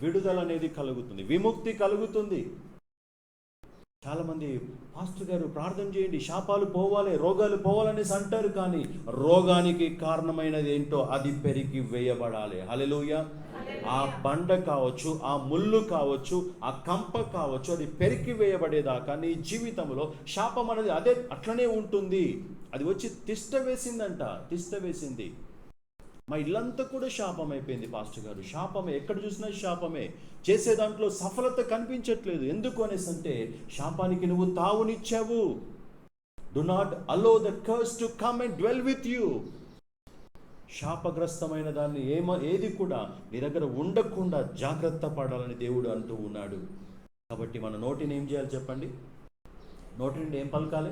విడుదల అనేది కలుగుతుంది, విముక్తి కలుగుతుంది. చాలామంది పాస్టర్ గారు ప్రార్థన చేయండి, శాపాలు పోవాలి, రోగాలు పోవాలనేసి అంటారు. కానీ రోగానికి కారణమైనది ఏంటో అది పెరిగి వేయబడాలి. హల్లెలూయా. ఆ బండ కావచ్చు, ఆ ముళ్ళు కావచ్చు, ఆ కంప కావచ్చు, అది పెరికి వేయబడేదాకా నీ జీవితంలో శాపం అనేది అట్లనే ఉంటుంది. అది వచ్చి తిష్ట వేసింది. మా ఇల్లంతా కూడా శాపం అయిపోయింది పాస్టర్ గారు. శాపమే, ఎక్కడ చూసినా శాపమే. చేసే దాంట్లో సఫలత కనిపించట్లేదు. ఎందుకు అనేసి అంటే శాపానికి నువ్వు తావునిచ్చావు. Do not allow the curse to come and dwell with you. శాపగ్రస్తమైన దాన్ని ఏది కూడా నీ దగ్గర ఉండకుండా జాగ్రత్త పడాలని దేవుడు అంటూ ఉన్నాడు. కాబట్టి మన నోటిని ఏం చేయాలి చెప్పండి? నోటి నుండి ఏం పలకాలి?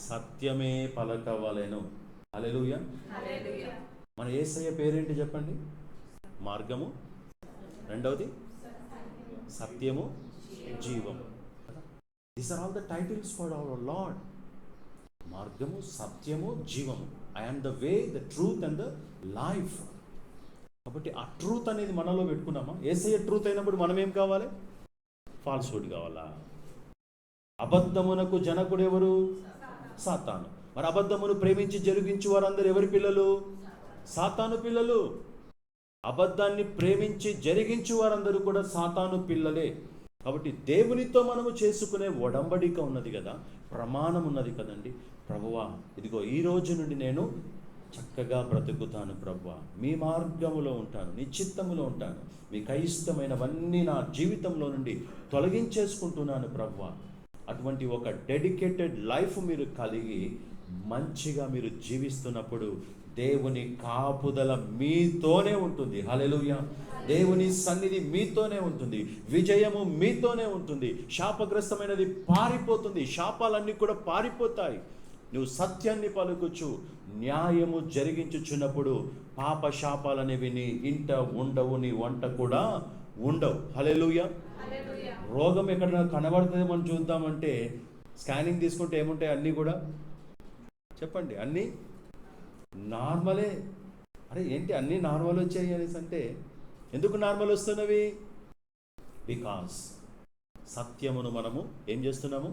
సత్యమే పలకవలెను. హల్లెలూయా. మన యేసయ్య పేరేంటి చెప్పండి? మార్గము, రెండవది సత్యము, జీవము. These are all the titles for our Lord. మార్గము, సత్యము, జీవము. I am the way, the truth and the life. కాబట్టి ఆ ట్రూత్ అనేది మనలో పెట్టుకున్నామా? యేసయ్య ట్రూత్ అయినప్పుడు మనం ఏం కావాలి? ఫాల్స్హుడ్ కావాలా? అబద్ధమునకు జనకుడు ఎవరు? సాతాను. మరి అబద్ధమును ప్రేమించి జరిగించు వారందరూ ఎవరి పిల్లలు? సాతాను పిల్లలు. అబద్ధాన్ని ప్రేమించి జరిగించు వారందరూ కూడా సాతాను పిల్లలే. కాబట్టి దేవునితో మనము చేసుకునే ఒడంబడిక ఉన్నది కదా, ప్రమాణం ఉన్నది కదండి. ప్రభువా, ఇదిగో ఈ రోజు నుండి నేను చక్కగా బ్రతుకుతాను ప్రభువా, మీ మార్గములో ఉంటాను, నీ చిత్తములో ఉంటాను, మీకు అయిష్టమైనవన్నీ నా జీవితంలో నుండి తొలగించేసుకుంటున్నాను ప్రభువా. అటువంటి ఒక డెడికేటెడ్ లైఫ్ మీరు కలిగి మంచిగా మీరు జీవిస్తున్నప్పుడు దేవుని కాపుదల మీతోనే ఉంటుంది. హల్లెలూయా. దేవుని సన్నిధి మీతోనే ఉంటుంది, విజయము మీతోనే ఉంటుంది. శాపగ్రస్తమైనది పారిపోతుంది, శాపాలన్నీ కూడా పారిపోతాయి. నువ్వు సత్యాన్ని పలుకుచు న్యాయము జరిగించుచున్నప్పుడు పాప శాపాలనేవి నీ ఇంట ఉండవు, నీ వంట కూడా ఉండవు. హల్లెలూయా. రోగం ఎక్కడైనా కనబడుతుంది మనం చూద్దామంటే స్కానింగ్ తీసుకుంటే ఏముంటాయి? అన్నీ కూడా చెప్పండి, అన్నీ నార్మలే. అరే ఏంటి అన్నీ నార్మల్ వచ్చాయి అనేసి అంటే ఎందుకు నార్మల్ వస్తున్నవి? బికాస్ సత్యమును మనము ఏం చేస్తున్నాము?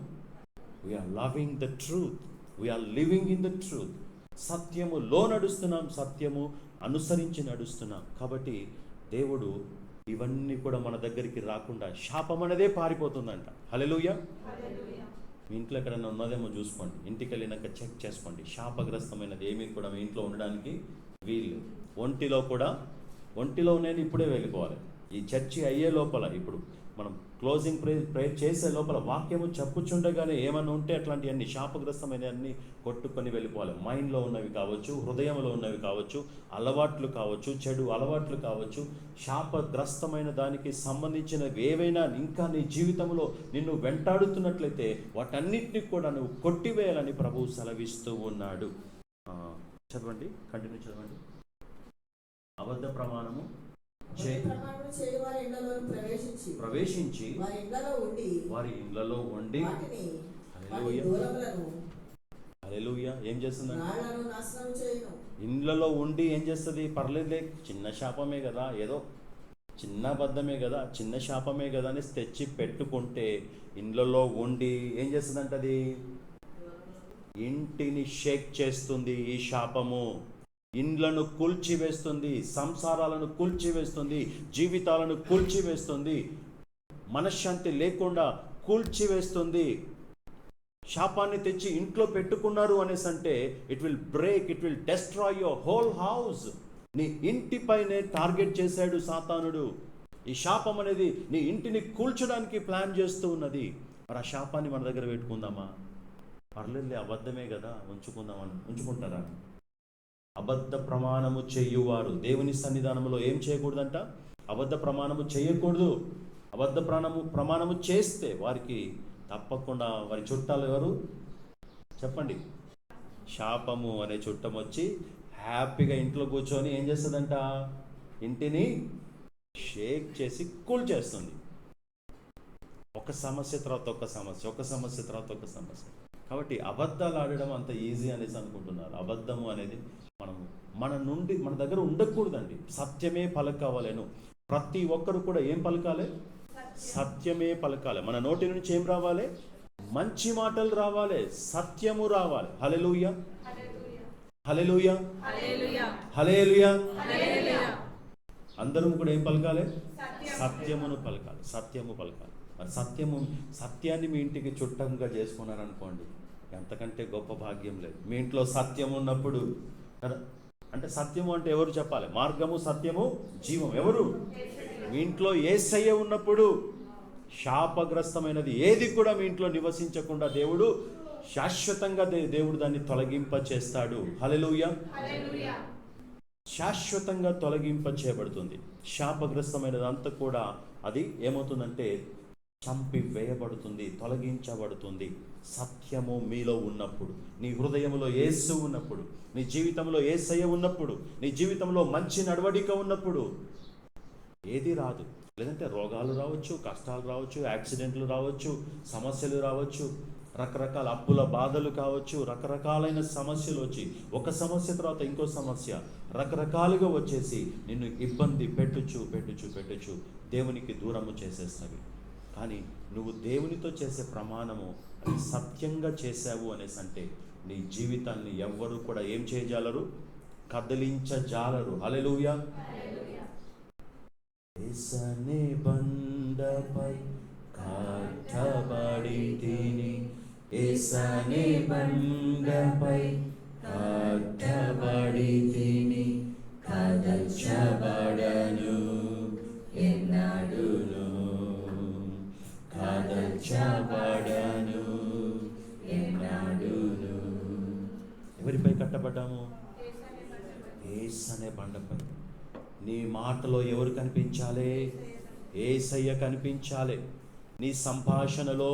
We are loving the truth, we are living in the truth. సత్యములో నడుస్తున్నాం, సత్యము అనుసరించి నడుస్తున్నాం. కాబట్టి దేవుడు ఇవన్నీ కూడా మన దగ్గరికి రాకుండా శాపం అనేదే పారిపోతుందంట. హల్లెలూయా. మీ ఇంట్లో ఎక్కడైనా ఉన్నదేమో చూసుకోండి, ఇంటికి వెళ్ళినాక చెక్ చేసుకోండి. శాపగ్రస్తమైనది ఏమీ కూడా మీ ఇంట్లో ఉండడానికి వీలు. ఒంటిలో నేను ఇప్పుడే వెళ్ళిపోవాలి. ఈ చర్చి అయ్యే లోపల, ఇప్పుడు మనం క్లోజింగ్ ప్రేయర్ చేసే లోపల వాక్యము చెప్పుచుండగానే ఏమన్నా ఉంటే అట్లాంటివన్నీ శాపగ్రస్తమైనవన్నీ కొట్టుకొని వెళ్ళిపోవాలి. మైండ్లో ఉన్నవి కావచ్చు, హృదయంలో ఉన్నవి కావచ్చు, అలవాట్లు కావచ్చు, చెడు అలవాట్లు కావచ్చు, శాపగ్రస్తమైన దానికి సంబంధించినవి ఏవైనా ఇంకా నీ జీవితంలో నిన్ను వెంటాడుతున్నట్లయితే వాటన్నిటిని కూడా నువ్వు కొట్టివేయాలని ప్రభువు సెలవిస్తూ ఉన్నాడు. చదవండి, కంటిన్యూ చదవండి. అబద్ధ ప్రమాణము ప్రవేశించి వారి ఇళ్లలో ఉండి హల్లెలూయా. ఏం చేస్తుందండి? ఇండ్లలో ఉండి ఏం చేస్తుంది? పర్లేదులే, చిన్న శాపమే కదా, ఏదో చిన్న అబద్ధమే కదా, చిన్న శాపమే కదా అని తెచ్చి పెట్టుకుంటే ఇండ్లలో ఉండి ఏం చేస్తుందంట? అది ఇంటిని షేక్ చేస్తుంది. ఈ శాపము ఇండ్లను కూల్చివేస్తుంది, సంసారాలను కూల్చివేస్తుంది, జీవితాలను కూల్చివేస్తుంది, మనశ్శాంతి లేకుండా కూల్చివేస్తుంది. శాపాన్ని తెచ్చి ఇంట్లో పెట్టుకున్నారు అనేసి అంటే it will break, it will destroy your whole house. నీ ఇంటిపైనే టార్గెట్ చేశాడు సాతానుడు. ఈ శాపం అనేది నీ ఇంటిని కూల్చడానికి ప్లాన్ చేస్తూ ఉన్నది. మరి ఆ శాపాన్ని మన దగ్గర పెట్టుకుందామా? పర్లేదులే, అబద్ధమే కదా, ఉంచుకుందామని ఉంచుకుంటారా? అబద్ధ ప్రమాణము చేయువారు దేవుని సన్నిధానంలో ఏం చేయకూడదంట? అబద్ధ ప్రమాణము చేయకూడదు. అబద్ధ ప్రమాణము చేస్తే వారికి తప్పకుండా వారి చుట్టాలు ఎవరు చెప్పండి? శాపము అనే చుట్టం వచ్చి హ్యాపీగా ఇంట్లో కూర్చొని ఏం చేస్తుందంట? ఇంటిని షేక్ చేసి కూల్ చేస్తుంది. ఒక సమస్య తర్వాత ఒక సమస్య, ఒక సమస్య తర్వాత ఒక సమస్య. కాబట్టి అబద్ధాలు ఆడడం అంత ఈజీ అనేసి అనుకుంటున్నారు. అబద్ధము అనేది మన దగ్గర ఉండకూడదండి. సత్యమే పలకావాలను. ప్రతి ఒక్కరు కూడా ఏం పలకాలి? సత్యమే పలకాలి. మన నోటి నుంచి ఏం రావాలి? మంచి మాటలు రావాలి, సత్యము రావాలి. హల్లెలూయా, హల్లెలూయా, హల్లెలూయా. అందరం కూడా ఏం పలకాలి? సత్యమును పలకాలి, సత్యము పలకాలి. మరి సత్యాన్ని మీ ఇంటికి చుట్టంగా చేసుకున్నారనుకోండి, ఎంతకంటే గొప్ప భాగ్యం లేదు. మీ ఇంట్లో సత్యం ఉన్నప్పుడు కదా, అంటే సత్యము అంటే ఎవరు చెప్పాలి? మార్గము, సత్యము, జీవం ఎవరు? మీ ఇంట్లో యేసయ్య ఉన్నప్పుడు శాపగ్రస్తమైనది ఏది కూడా మీ ఇంట్లో నివసించకుండా దేవుడు శాశ్వతంగా దేవుడు దాన్ని తొలగింప చేస్తాడు. హల్లెలూయా. శాశ్వతంగా తొలగింప చేయబడుతుంది. శాపగ్రస్తమైనదంతా కూడా అది ఏమవుతుందంటే చంపివేయబడుతుంది, తొలగించబడుతుంది. సత్యము మీలో ఉన్నప్పుడు, నీ హృదయంలో యేసు ఉన్నప్పుడు, నీ జీవితంలో యేసయ్య ఉన్నప్పుడు, నీ జీవితంలో మంచి నడవడిక ఉన్నప్పుడు ఏది రాదు. లేదంటే రోగాలు రావచ్చు, కష్టాలు రావచ్చు, యాక్సిడెంట్లు రావచ్చు, సమస్యలు రావచ్చు, రకరకాల అప్పుల బాధలు కావచ్చు, రకరకాలైన సమస్యలు వచ్చి ఒక సమస్య తర్వాత ఇంకో సమస్య రకరకాలుగా వచ్చేసి నిన్ను ఇబ్బంది పెట్టుచు దేవునికి దూరము చేసేస్తావి. కానీ నువ్వు దేవునితో చేసే ప్రమాణము అది సత్యంగా చేశావు అనేసి అంటే నీ జీవితాన్ని ఎవ్వరూ కూడా ఏం చేయజాలరు, కదిలించజాలరు. హల్లెలూయా. యేసనే బండపై కట్టబడితిని, యేసనే బండపై కట్టబడితిని, కదల్చబడను ఎన్నడును, కదల్చబడను ఎన్నడును. ఎవరిపై కట్టబడ్డాము? యేసనే బండపై. నీ మాటలో ఎవరు కనిపించాలి? యేసయ్య కనిపించాలి. నీ సంభాషణలో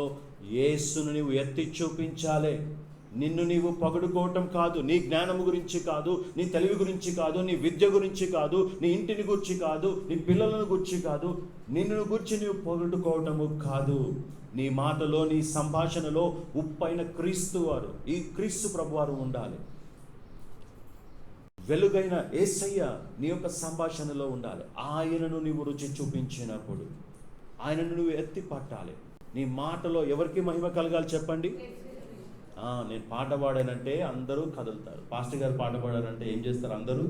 యేసును నీవు ఎత్తి చూపించాలి. నిన్ను నీవు పొగడుకోవటం కాదు, నీ జ్ఞానం గురించి కాదు, నీ తెలివి గురించి కాదు, నీ విద్య గురించి కాదు, నీ ఇంటిని గురించి కాదు, నీ పిల్లలను గురించి కాదు, నిన్ను గురించి నీవు పొగడుకోవటము కాదు. నీ మాటలో, నీ సంభాషణలో ఉప్పైన క్రీస్తు వారు, ఈ క్రీస్తు ప్రభువారు ఉండాలి. వెలుగైన యేసయ్య నీ యొక్క సంభాషణలో ఉండాలి. ఆయనను నీవు రుచి చూపించినప్పుడు ఆయనను నువ్వు ఎత్తి పట్టాలి. నీ మాటలో ఎవరికి మహిమ కలగాలి చెప్పండి? నేను పాట పాడానంటే అందరూ కదులుతారు, పాస్టర్ గారు పాట పాడారంటే ఏం చేస్తారు? అందరూ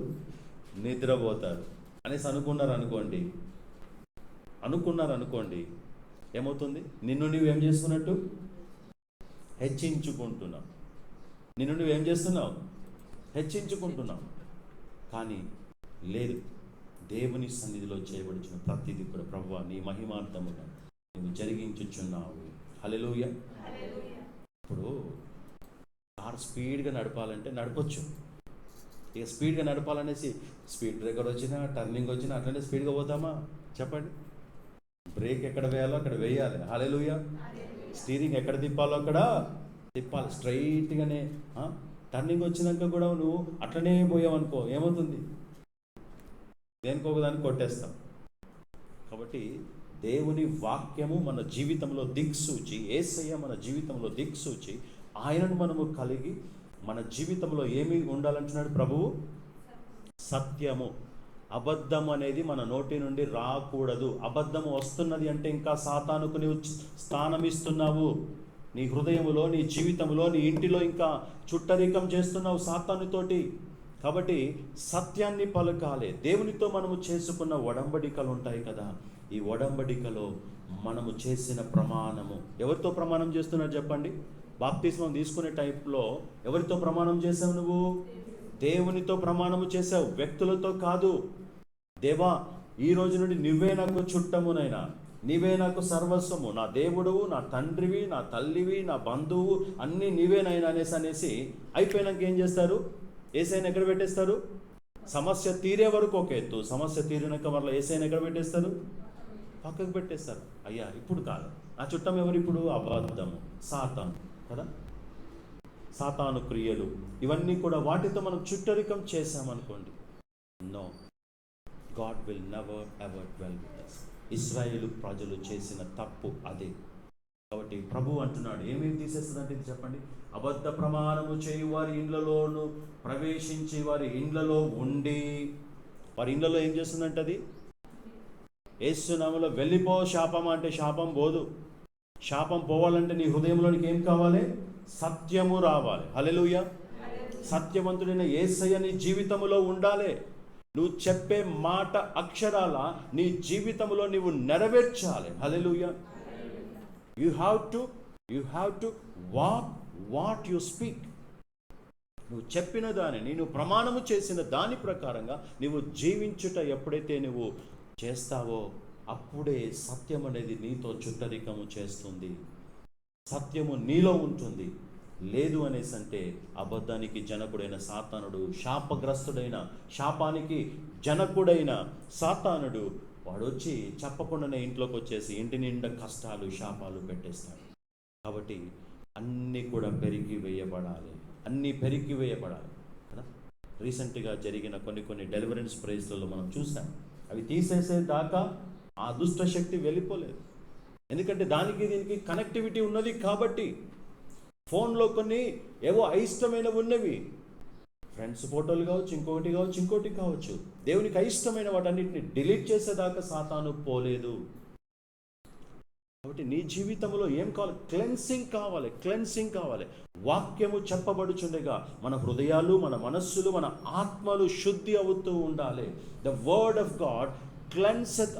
నిద్రపోతారు అనేసి అనుకున్నారు అనుకోండి, ఏమవుతుంది? నిన్ను నువ్వేం చేస్తున్నట్టు హెచ్చించుకుంటున్నావు. నిన్ను నువ్వేం చేస్తున్నావు? హెచ్చించుకుంటున్నావు. కానీ లేదు, దేవుని సన్నిధిలో చేయబడిన ప్రతిదీ కూడా ప్రభువా నీ మహిమార్థముగా నువ్వు జరిగించుచున్నావు. హల్లెలూయా. ఇప్పుడు కారు స్పీడ్గా నడపాలంటే నడపొచ్చు. ఇక స్పీడ్గా నడపాలనేసి స్పీడ్ బ్రేకర్ వచ్చినా, టర్నింగ్ వచ్చినా అట్లనే స్పీడ్గా పోతామా చెప్పండి? బ్రేక్ ఎక్కడ వేయాలో అక్కడ వేయాలి. హల్లెలూయా. స్టీరింగ్ ఎక్కడ తిప్పాలో అక్కడ తిప్పాలి. స్ట్రైట్గానే టర్నింగ్ వచ్చినాక కూడా నువ్వు అట్లనే పోయావనుకో ఏమవుతుంది? దేనికొకదాన్ని కొట్టేస్తాం. కాబట్టి దేవుని వాక్యము మన జీవితంలో దిక్సూచి, యేసయ్య మన జీవితంలో దిక్సూచి, ఆయనను మనము కలిగి మన జీవితంలో ఏమి ఉండాలంటున్నాడు ప్రభువు? సత్యము. అబద్ధం అనేది మన నోటి నుండి రాకూడదు. అబద్ధము వస్తున్నది అంటే ఇంకా సాతానుకు నీవు స్థానం ఇస్తున్నావు. నీ హృదయములో, నీ జీవితంలో, నీ ఇంటిలో ఇంకా చుట్టరికం చేస్తున్నావు సాతానుతోటి. కాబట్టి సత్యాన్ని పలకాలి. దేవునితో మనము చేసుకున్న ఒడంబడికలు ఉంటాయి కదా, ఈ ఒడంబడికలో మనము చేసిన ప్రమాణము, ఎవరితో ప్రమాణం చేస్తున్నారు చెప్పండి? బాప్తిస్మం తీసుకునే టైంలో ఎవరితో ప్రమాణం చేసావు నువ్వు? దేవునితో ప్రమాణము చేసావు, వ్యక్తులతో కాదు. దేవా, ఈ రోజు నుండి నువ్వే నాకు చుట్టమునైనా, నీవే నాకు సర్వస్వము, నా దేవుడువు, నా తండ్రివి, నా తల్లివి, నా బంధువు, అన్నీ నీవేనైనా అనేసి అయిపోయినాక ఏం చేస్తారు? యేసయ్యను ఎక్కడ పెట్టేస్తారు? సమస్య తీరే వరకు ఒక ఎత్తు, సమస్య తీరినాక మరలా యేసయ్యను ఎక్కడ పెట్టేస్తారు? పక్కకు పెట్టేస్తారు. అయ్యా ఇప్పుడు కాదు, ఆ చుట్టం ఎవరు ఇప్పుడు? అబద్ధము, సాతాను కదా, సాతాను క్రియలు, ఇవన్నీ కూడా వాటితో మనం చుట్టరికం చేశామనుకోండి, no, God will never ever dwell with us. ఇశ్రాయేలు ప్రజలు చేసిన తప్పు అదే. కాబట్టి ప్రభు అంటున్నాడు, ఏమేమి తీసేస్తుందంటే ఇది చెప్పండి? అబద్ధ ప్రమాణము చేయు వారి ఇండ్లలోను ప్రవేశించి వారి ఇండ్లలో ఉండి, వారి ఇండ్లలో ఏం చేస్తుందంటే అది యేసు నామములో వెళ్ళిపో శాపం అంటే శాపం పోదు. శాపం పోవాలంటే నీ హృదయంలోనికి ఏం కావాలి? సత్యము రావాలి. హల్లెలూయా. సత్యవంతుడైన యేసయ్య నీ జీవితంలో ఉండాలి. నువ్వు చెప్పే మాట అక్షరాల నీ జీవితంలో నువ్వు నెరవేర్చాలి. Hallelujah. You have to walk what you speak. నువ్వు చెప్పిన దానిని, నువ్వు ప్రమాణము చేసిన దాని ప్రకారంగా నువ్వు జీవించుట ఎప్పుడైతే నువ్వు చేస్తావో అప్పుడే సత్యం అనేది నీతో చుట్టరికము చేస్తుంది. సత్యము నీలో ఉంటుంది. లేదు అనేసి అంటే అబద్ధానికి జనకుడైన సాతానుడు, శాపగ్రస్తుడైన, శాపానికి జనకుడైన సాతానుడు వాడు వచ్చి చెప్పకుండానే ఇంట్లోకి వచ్చేసి ఇంటి నిండా కష్టాలు శాపాలు పెట్టేస్తాడు. కాబట్టి అన్నీ కూడా పెరిగి వేయబడాలి, అన్నీ పెరిగి వేయబడాలి కదా. రీసెంట్గా జరిగిన కొన్ని డెలివరెన్స్ ప్రైజ్లలో మనం చూసాం, అవి తీసేసేదాకా ఆ దుష్ట శక్తి వెళ్ళిపోలేదు. ఎందుకంటే దానికి దీనికి కనెక్టివిటీ ఉన్నది కాబట్టి. ఫోన్లో కొన్ని ఏవో అయిష్టమైనవి ఉన్నవి, ఫ్రెండ్స్ ఫోటోలు కావచ్చు, ఇంకోటి కావచ్చు. దేవునికి అయిష్టమైన వాటన్నిటిని డిలీట్ చేసేదాకా సాతాను పోలేదు. కాబట్టి నీ జీవితంలో ఏం కావాలి? క్లెన్సింగ్ కావాలి. వాక్యము చెప్పబడుచుండగా మన హృదయాలు, మన మనస్సులు, మన ఆత్మలు శుద్ధి అవుతూ ఉండాలి. ద వర్డ్ ఆఫ్ గాడ్ క్లెన్సెత్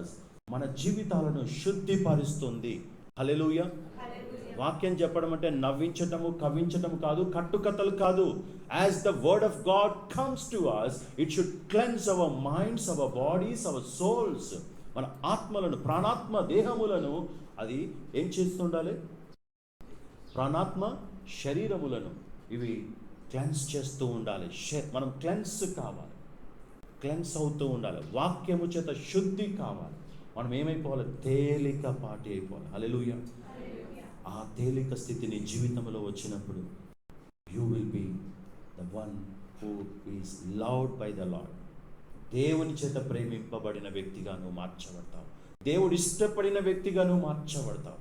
అస్. మన జీవితాలను శుద్ధిపరుస్తుంది. హల్లెలూయా. వాక్యం చెప్పడం అంటే నవ్వించటము, కవ్వించటము కాదు, కట్టుకథలు కాదు. As the word of God comes to us, it should cleanse our minds, our bodies, our souls. మన ఆత్మలను, ప్రాణాత్మ దేహములను అది ఏం చేస్తుండాలి? ప్రాణాత్మ శరీరములను ఇవి క్లెన్స్ చేస్తూ ఉండాలి. మనం క్లెన్స్ అవుతూ ఉండాలి. వాక్యము చేత శుద్ధి కావాలి. మనం ఏమైపోవాలి? తేలికపాటి అయిపోవాలి. హల్లెలూయా. ఆ తేలిక స్థితి నీ జీవితంలో వచ్చినప్పుడు you will be the one who is loved by the Lord. దేవుని చేత ప్రేమింపబడిన వ్యక్తిగా నువ్వు మార్చబడతావు. దేవుడు ఇష్టపడిన వ్యక్తిగా నువ్వు మార్చబడతావు.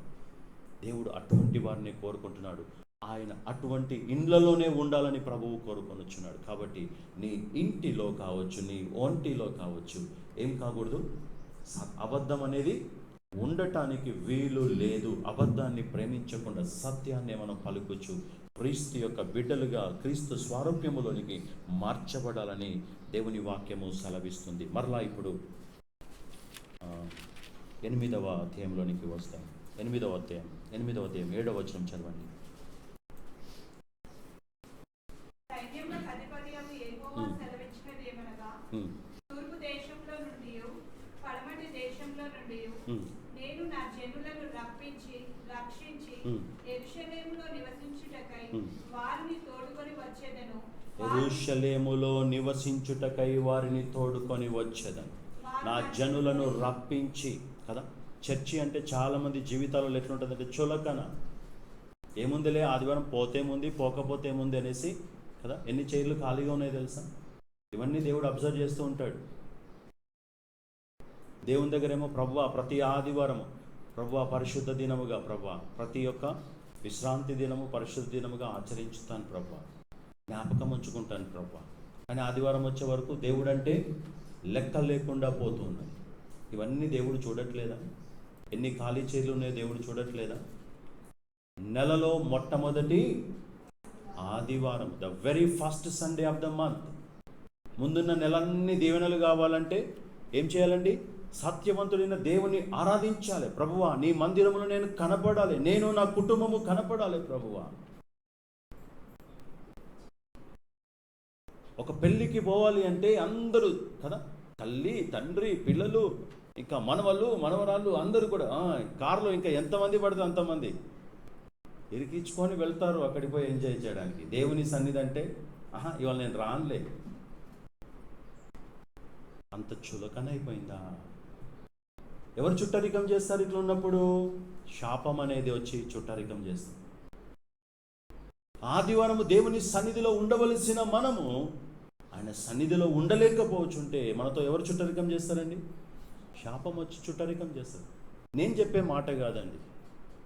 దేవుడు అటువంటి వారిని కోరుకుంటున్నాడు. ఆయన అటువంటి ఇండ్లలోనే ఉండాలని ప్రభువు కోరుకొనుచున్నాడు. కాబట్టి నీ ఇంటిలో కావచ్చు, నీ ఒంటిలో కావచ్చు, ఏం కాకూడదు? అబద్ధం అనేది ఉండటానికి వీలు లేదు. అబద్ధాన్ని ప్రేమించకుండా సత్యాన్ని మనం పలుకుచు క్రీస్తు యొక్క బిడ్డలుగా క్రీస్తు స్వారూప్యములోనికి మార్చబడాలని దేవుని వాక్యము సెలవిస్తుంది. మరలా ఇప్పుడు 8వ అధ్యాయంలోనికి వస్తాం. 8వ అధ్యాయం 7వ వచనం చదవండి. తూర్పు దేశంలో నుండి పడమటి దేశంలో నుండి నేను నా జనులను రక్షించి యెరూషలేములో నివసించుటకై వారిని తోడుకొని వచ్చేదను. యెరూషలేములో నివసించుటకై వారిని తోడుకొని వచ్చేదను. నా జనులను రప్పించి కదా. చర్చి అంటే చాలామంది జీవితాలలో ఎట్లుంటుందంటే చులకన. ఏముందిలే, ఆదివారం పోతేముంది, పోకపోతే ఏముంది అనేసి కదా. ఎన్ని చైర్లు ఖాళీగా ఉన్నాయో తెలుసా? ఇవన్నీ దేవుడు అబ్జర్వ్ చేస్తూ ఉంటాడు. దేవుని దగ్గరేమో ప్రభువా ప్రతి ఆదివారము, ప్రభువా పరిశుద్ధ దినముగా, ప్రభువా ప్రతి ఒక్క విశ్రాంతి దినము పరిశుద్ధ దినముగా ఆచరించుతాను ప్రభువా, జ్ఞాపకం ఉంచుకుంటాను ప్రభువా. కానీ ఆదివారం వచ్చే వరకు దేవుడు అంటే లెక్క లేకుండా పోతూ ఉన్నది. ఇవన్నీ దేవుడు చూడట్లేదా? ఎన్ని ఖాళీ చైర్లు ఉన్నాయో దేవుడు చూడట్లేదా? నెలలో మొట్టమొదటి ఆదివారం, the very first Sunday off the month, ముందున్న నెలన్నీ దీవెనలు కావాలంటే ఏం చేయాలండి? సత్యవంతుడైన దేవుని ఆరాధించాలి. ప్రభువా నీ మందిరములో నేను కనపడాలి, నేను నా కుటుంబము కనపడాలి ప్రభువా. ఒక పెళ్ళికి పోవాలి అంటే అందరూ కదా, తల్లి తండ్రి పిల్లలు ఇంకా మనవళ్ళు మనవరాళ్ళు అందరూ కూడా కారులో ఇంకా ఎంతమంది పడితే అంతమంది ఇరికించుకొని వెళ్తారు అక్కడికి పోయి ఎంజాయ్ చేయడానికి. దేవుని సన్నిధి అంటే ఇవాళ నేను రానులే, అంత చులకనైపోయిందా? ఎవరు చుట్టరికం చేస్తారు ఇట్లా ఉన్నప్పుడు? శాపం అనేది వచ్చి చుట్టరికం చేస్తుంది. ఆదివారము దేవుని సన్నిధిలో ఉండవలసిన మనము ఆయన సన్నిధిలో ఉండలేకపోవచ్చుంటే మనతో ఎవరు చుట్టరికం చేస్తారండి? శాపం వచ్చి చుట్టరికం చేస్తారు. నేను చెప్పే మాట కాదండి,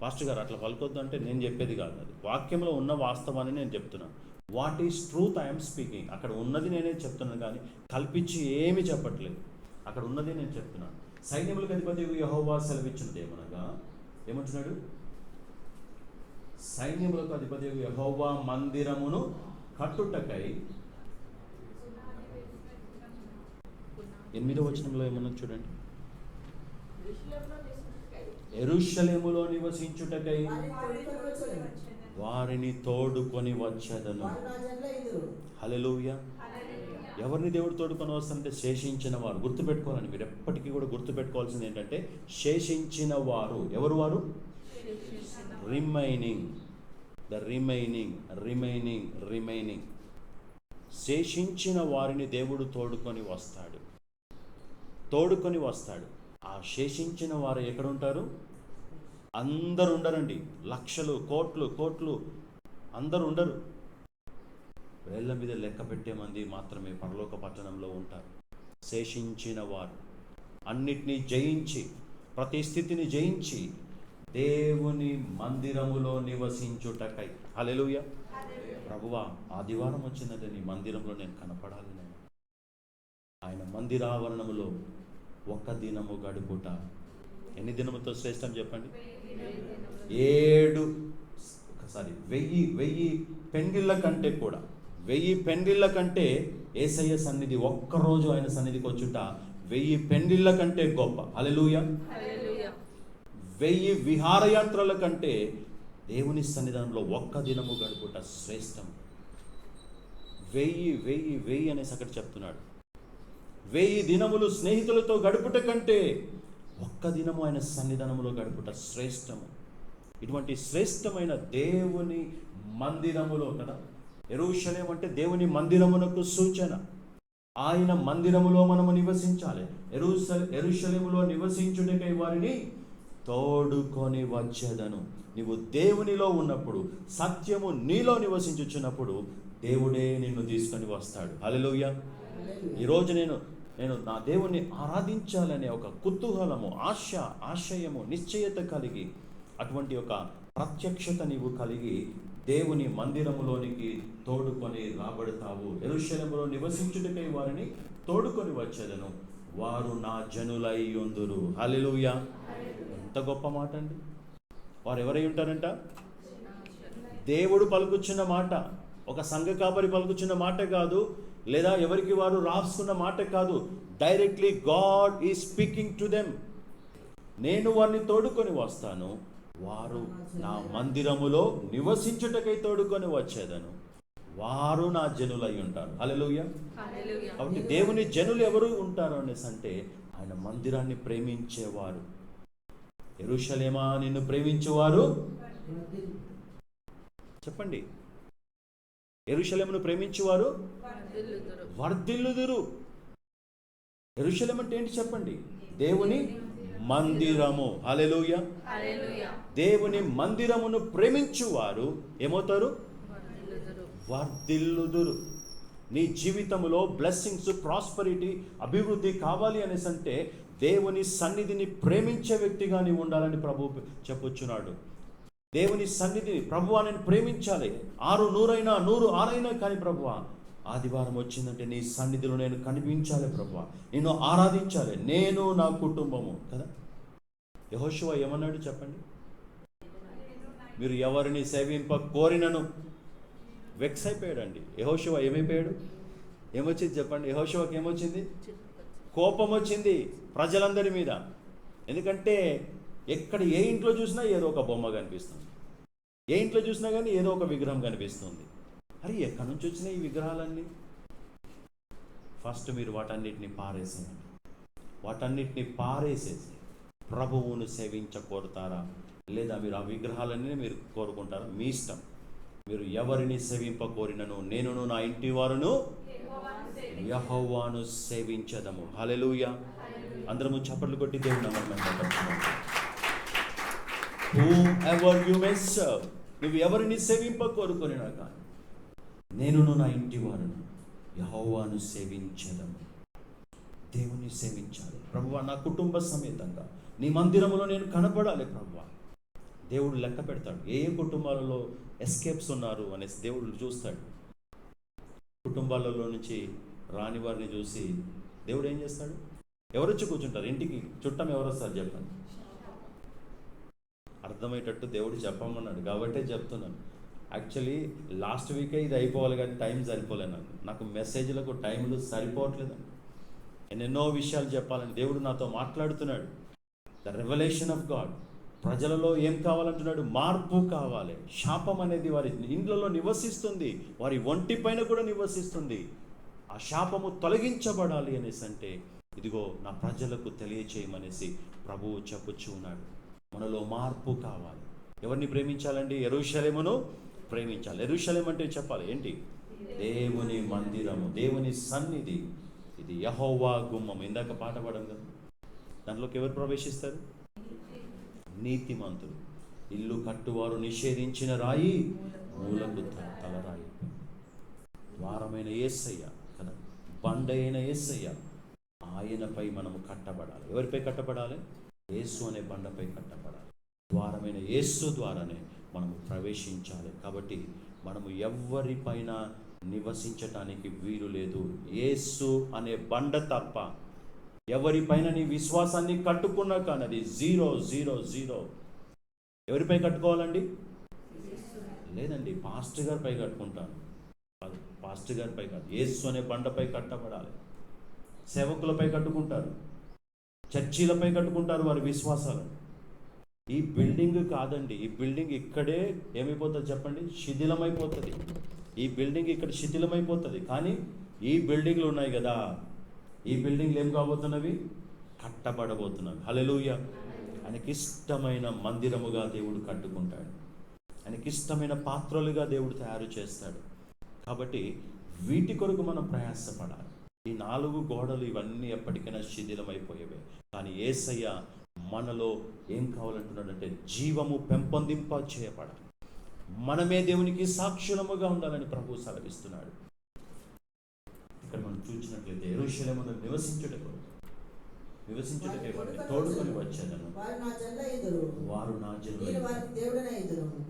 పాస్టర్ గారు అట్లా పలుకొద్దు అంటే నేను చెప్పేది కాదు, అది వాక్యంలో ఉన్న వాస్తవాన్ని నేను చెప్తున్నాను. What is truth I'm speaking. అక్కడ ఉన్నది నేనే చెప్తున్నాను, కానీ కల్పించి ఏమీ చెప్పట్లేదు. అక్కడ ఉన్నది నేను చెప్తున్నాను. సైన్యములకు అధిపతి యెహోవా సెలవిచ్చినది ఏమనగా, ఏమంటున్నాడు? సైన్యములకు అధిపతి యెహోవా మందిరమును కట్టుటకై 8వ వచనంలో ఏమన్నది చూడండి. యెరూషలేములో నివసించుటకై వారిని తోడుకొని వచ్చేదను. హల్లెలూయా. ఎవరిని దేవుడు తోడుకొని వస్తారంటే శేషించిన వారు. గుర్తుపెట్టుకోవాలని మీరు ఎప్పటికీ కూడా గుర్తుపెట్టుకోవాల్సింది ఏంటంటే శేషించిన వారు. ఎవరు వారు? రిమైనింగ్ శేషించిన వారిని దేవుడు తోడుకొని వస్తాడు. తోడుకొని వస్తాడు. ఆ శేషించిన వారు ఎక్కడుంటారు? అందరు ఉండరండి. లక్షలు, కోట్లు అందరూ ఉండరు. వేళ్ల మీద లెక్క పెట్టే మంది మాత్రమే పరలోక పట్టణంలో ఉంటారు. శేషించిన వారు అన్నిటినీ జయించి, ప్రతి స్థితిని జయించి దేవుని మందిరములో నివసించుటకై. హల్లెలూయా. ప్రభువా, ఆదివారం వచ్చిందంటే నీ మందిరంలో నేను కనపడాలి. నేను ఆయన మందిరావరణములో ఒక్క దినము గడుపుట ఎన్ని దినముతో శ్రేష్టం చెప్పండి? 1000 పెండిళ్ళ కంటే కూడా 1000 పెండిళ్ళ కంటే యేసయ్య సన్నిధి, ఒక్కరోజు ఆయన సన్నిధికి వచ్చుట 1000 పెండిళ్ళ కంటే గొప్ప. హల్లెలూయా. 1000 విహారయాత్రల కంటే దేవుని సన్నిధానంలో ఒక్క దినము గడుపుట శ్రేష్టం. 1000 అనేసి అక్కడ చెప్తున్నాడు. 1000 దినములు స్నేహితులతో గడుపుట కంటే ఒక్క దినము ఆయన సన్నిధానంలో గడుపుట శ్రేష్టము. ఇటువంటి శ్రేష్టమైన దేవుని మందిరములో కదా, యెరూషలేము అంటే దేవుని మందిరమునకు సూచన. ఆయన మందిరములో మనము నివసించాలి. యెరూషలేములో నివసించుటకై వారిని తోడుకొని వచ్చేదను. నీవు దేవునిలో ఉన్నప్పుడు, సత్యము నీలో నివసించుచున్నప్పుడు దేవుడే నిన్ను తీసుకొని వస్తాడు. హల్లెలూయా. ఈరోజు నేను నా దేవుణ్ణి ఆరాధించాలనే ఒక కుతూహలము, ఆశయము, నిశ్చయత కలిగి, అటువంటి ఒక ప్రత్యక్షత నీవు కలిగి దేవుని మందిరములోనికి తోడుకొని రాబడతావు. యెరూషలేములో నివసించుటకై వారిని తోడుకొని వచ్చేదను, వారు నా జనులై ఉందురు. హల్లెలూయా. ఎంత గొప్ప మాట అండి. వారు ఎవరై ఉంటారంట? దేవుడు పలుకుచున్న మాట, ఒక సంఘ కాపరి పలుకుచున్న మాట కాదు, లేదా ఎవరికి వారు రాసుకున్న మాట కాదు. Directly God is speaking to them. నేను వారిని తోడుకొని వస్తాను, వారు నా మందిరములో నివసించుటకై తోడుకొని వచ్చేదను, వారు నా జనులై ఉంటారు. హల్లెలూయా. కాబట్టి దేవుని జనులు ఎవరు ఉంటారు అనేసి అంటే ఆయన మందిరాన్ని ప్రేమించేవారు. యెరూషలేమా, నిన్ను ప్రేమించేవారు చెప్పండి. యెరూషలేమును ప్రేమించేవారు వర్ధిల్లుదురు. యెరూషలేము అంటే ఏంటి చెప్పండి? దేవుని మందిరము. హల్లెలూయా. దేవుని మందిరమును ప్రేమించువారు ఏమవుతారు? వర్ధిల్లుదురు. నీ జీవితంలో బ్లెస్సింగ్స్, ప్రాస్పరిటీ, అభివృద్ధి కావాలి అనేసి అంటే దేవుని సన్నిధిని ప్రేమించే వ్యక్తిగా నీవు ఉండాలని ప్రభు చెప్పుచున్నాడు. దేవుని సన్నిధిని, ప్రభువా నేను ప్రేమించాలి. 600 106 కానీ ప్రభువా ఆదివారం వచ్చిందంటే నీ సన్నిధిలో నేను కనిపించాలి ప్రభువా, నిన్ను ఆరాధించాలి, నేను నా కుటుంబము కదా. యెహోషువ ఏమన్నాడు చెప్పండి? మీరు ఎవరిని సేవింప కోరినను వెక్స్ అయిపోయాడండి. యెహోషువ ఏమైపోయాడు? ఏమొచ్చింది చెప్పండి? యెహోషువకి ఏమొచ్చింది? కోపం వచ్చింది ప్రజలందరి మీద. ఎందుకంటే ఎక్కడ ఏ ఇంట్లో చూసినా ఏదో ఒక బొమ్మ కనిపిస్తుంది, ఏ ఇంట్లో చూసినా కానీ ఏదో ఒక విగ్రహం కనిపిస్తుంది. అరే ఎక్కడి నుంచి వచ్చినాయి ఈ విగ్రహాలన్నీ? ఫస్ట్ మీరు వాటన్నిటిని పారేసేసి ప్రభువును సేవించ కోరుతారా, లేదా మీరు ఆ విగ్రహాలన్నీ మీరు కోరుకుంటారా? మీ ఇష్టం. మీరు ఎవరిని సేవింప కోరినను నేనును నా ఇంటి వారును యెహోవాను సేవించదము. హల్లెలూయా. అందరము చప్పట్లు కొట్టి దేవుని Whoever you may serve, నువ్వు ఎవరిని సేవింప కోరుకొనినా కానీ నేనును నా ఇంటి వారును యెహోవాను సేవించదము. దేవుని సేవించాలి. ప్రభువా నా కుటుంబ సమేతంగా నీ మందిరములో నేను కనపడాలి ప్రభువా. దేవుడు లెక్క పెడతాడు ఏ కుటుంబాలలో ఎస్కేప్స్ ఉన్నారు అనేసి దేవుడు చూస్తాడు. కుటుంబాలలో నుంచి రాని వారిని చూసి దేవుడు ఏం చేస్తాడు? ఎవరు వచ్చి కూర్చుంటారు ఇంటికి? చుట్టం ఎవరు వస్తారు చెప్పండి? అర్థమయ్యేటట్టు దేవుడు చెప్పమన్నాడు కాబట్టే చెప్తున్నాను. యాక్చువల్లీ లాస్ట్ వీకే ఇది అయిపోవాలి కానీ టైం సరిపోలేదు. నాకు మెసేజ్లకు టైంలు సరిపోవట్లేదండి. ఎన్నెన్నో విషయాలు చెప్పాలని దేవుడు నాతో మాట్లాడుతున్నాడు. The revolution of God. ప్రజలలో ఏం కావాలంటున్నాడు? మార్పు కావాలి. శాపం అనేది వారి ఇండ్లలో నివసిస్తుంది, వారి ఒంటి పైన కూడా నివసిస్తుంది. ఆ శాపము తొలగించబడాలి అనేసి అంటే ఇదిగో నా ప్రజలకు తెలియచేయమనేసి ప్రభువు చెప్పుచూ ఉన్నాడు. మనలో మార్పు కావాలి. ఎవరిని ప్రేమించాలండి? యెరూషలేమును ప్రేమించాలి. యెరూషలేము అంటే చెప్పాలి ఏంటి? దేవుని మందిరము, దేవుని సన్నిధి. ఇది యెహోవా గుమ్మం. ఇందాక పాట పాడాం కదా, దాంట్లోకి ఎవరు ప్రవేశిస్తారు? నీతిమంతులు. ఇల్లు కట్టువారు నిషేధించిన రాయి మూలకు తలరాయి. ద్వారమైన యేసయ్య కదా, బండ అయిన యేసయ్య, ఆయనపై మనము కట్టబడాలి. ఎవరిపై కట్టబడాలి? యేసు అనే బండపై కట్టబడాలి. ద్వారమైన యేసు ద్వారానే మనము ప్రవేశించాలి. కాబట్టి మనము ఎవరిపైన నివసించటానికి వీలు లేదు. యేసు అనే బండ తప్ప ఎవరిపైన నీ విశ్వాసాన్ని కట్టుకున్నా కానీ అది 000. ఎవరిపై కట్టుకోవాలండి? లేదండి, పాస్టర్ గారిపై కట్టుకుంటాను. పాస్టర్ గారిపై కాదు, యేసు అనే బండపై కట్టబడాలి. సేవకులపై కట్టుకుంటారు, చర్చీలపై కట్టుకుంటారు వారి విశ్వాసాలను. ఈ బిల్డింగ్ కాదండి, ఈ బిల్డింగ్ ఇక్కడే ఏమైపోతుంది చెప్పండి? శిథిలమైపోతుంది. ఈ బిల్డింగ్ ఇక్కడ శిథిలమైపోతుంది. కానీ ఈ బిల్డింగ్లు ఉన్నాయి కదా, ఈ బిల్డింగ్లు ఏం కాబోతున్నవి? కట్టబడబోతున్నవి. హల్లెలూయా. ఆయనకిష్టమైన మందిరముగా దేవుడు కట్టుకుంటాడు. ఆయనకిష్టమైన పాత్రలుగా దేవుడు తయారు చేస్తాడు. కాబట్టి వీటి కొరకు మనం ప్రయాసపడాలి. ఈ 4 గోడలు ఇవన్నీ ఎప్పటికైనా శిథిలమైపోయేవే. కానీ యేసయ్య మనలో ఏం కావాలంటున్నాడంటే జీవము పెంపొందింప చేయబడాలి. మనమే దేవునికి సాక్షులముగా ఉండాలని ప్రభువు సెలవిస్తున్నాడు. ఇక్కడ మనం చూసినట్లయితే యెరూషలేములో నివసించుటకై వారిని తోడుకొని వచ్చాను, వారు నా జనులు.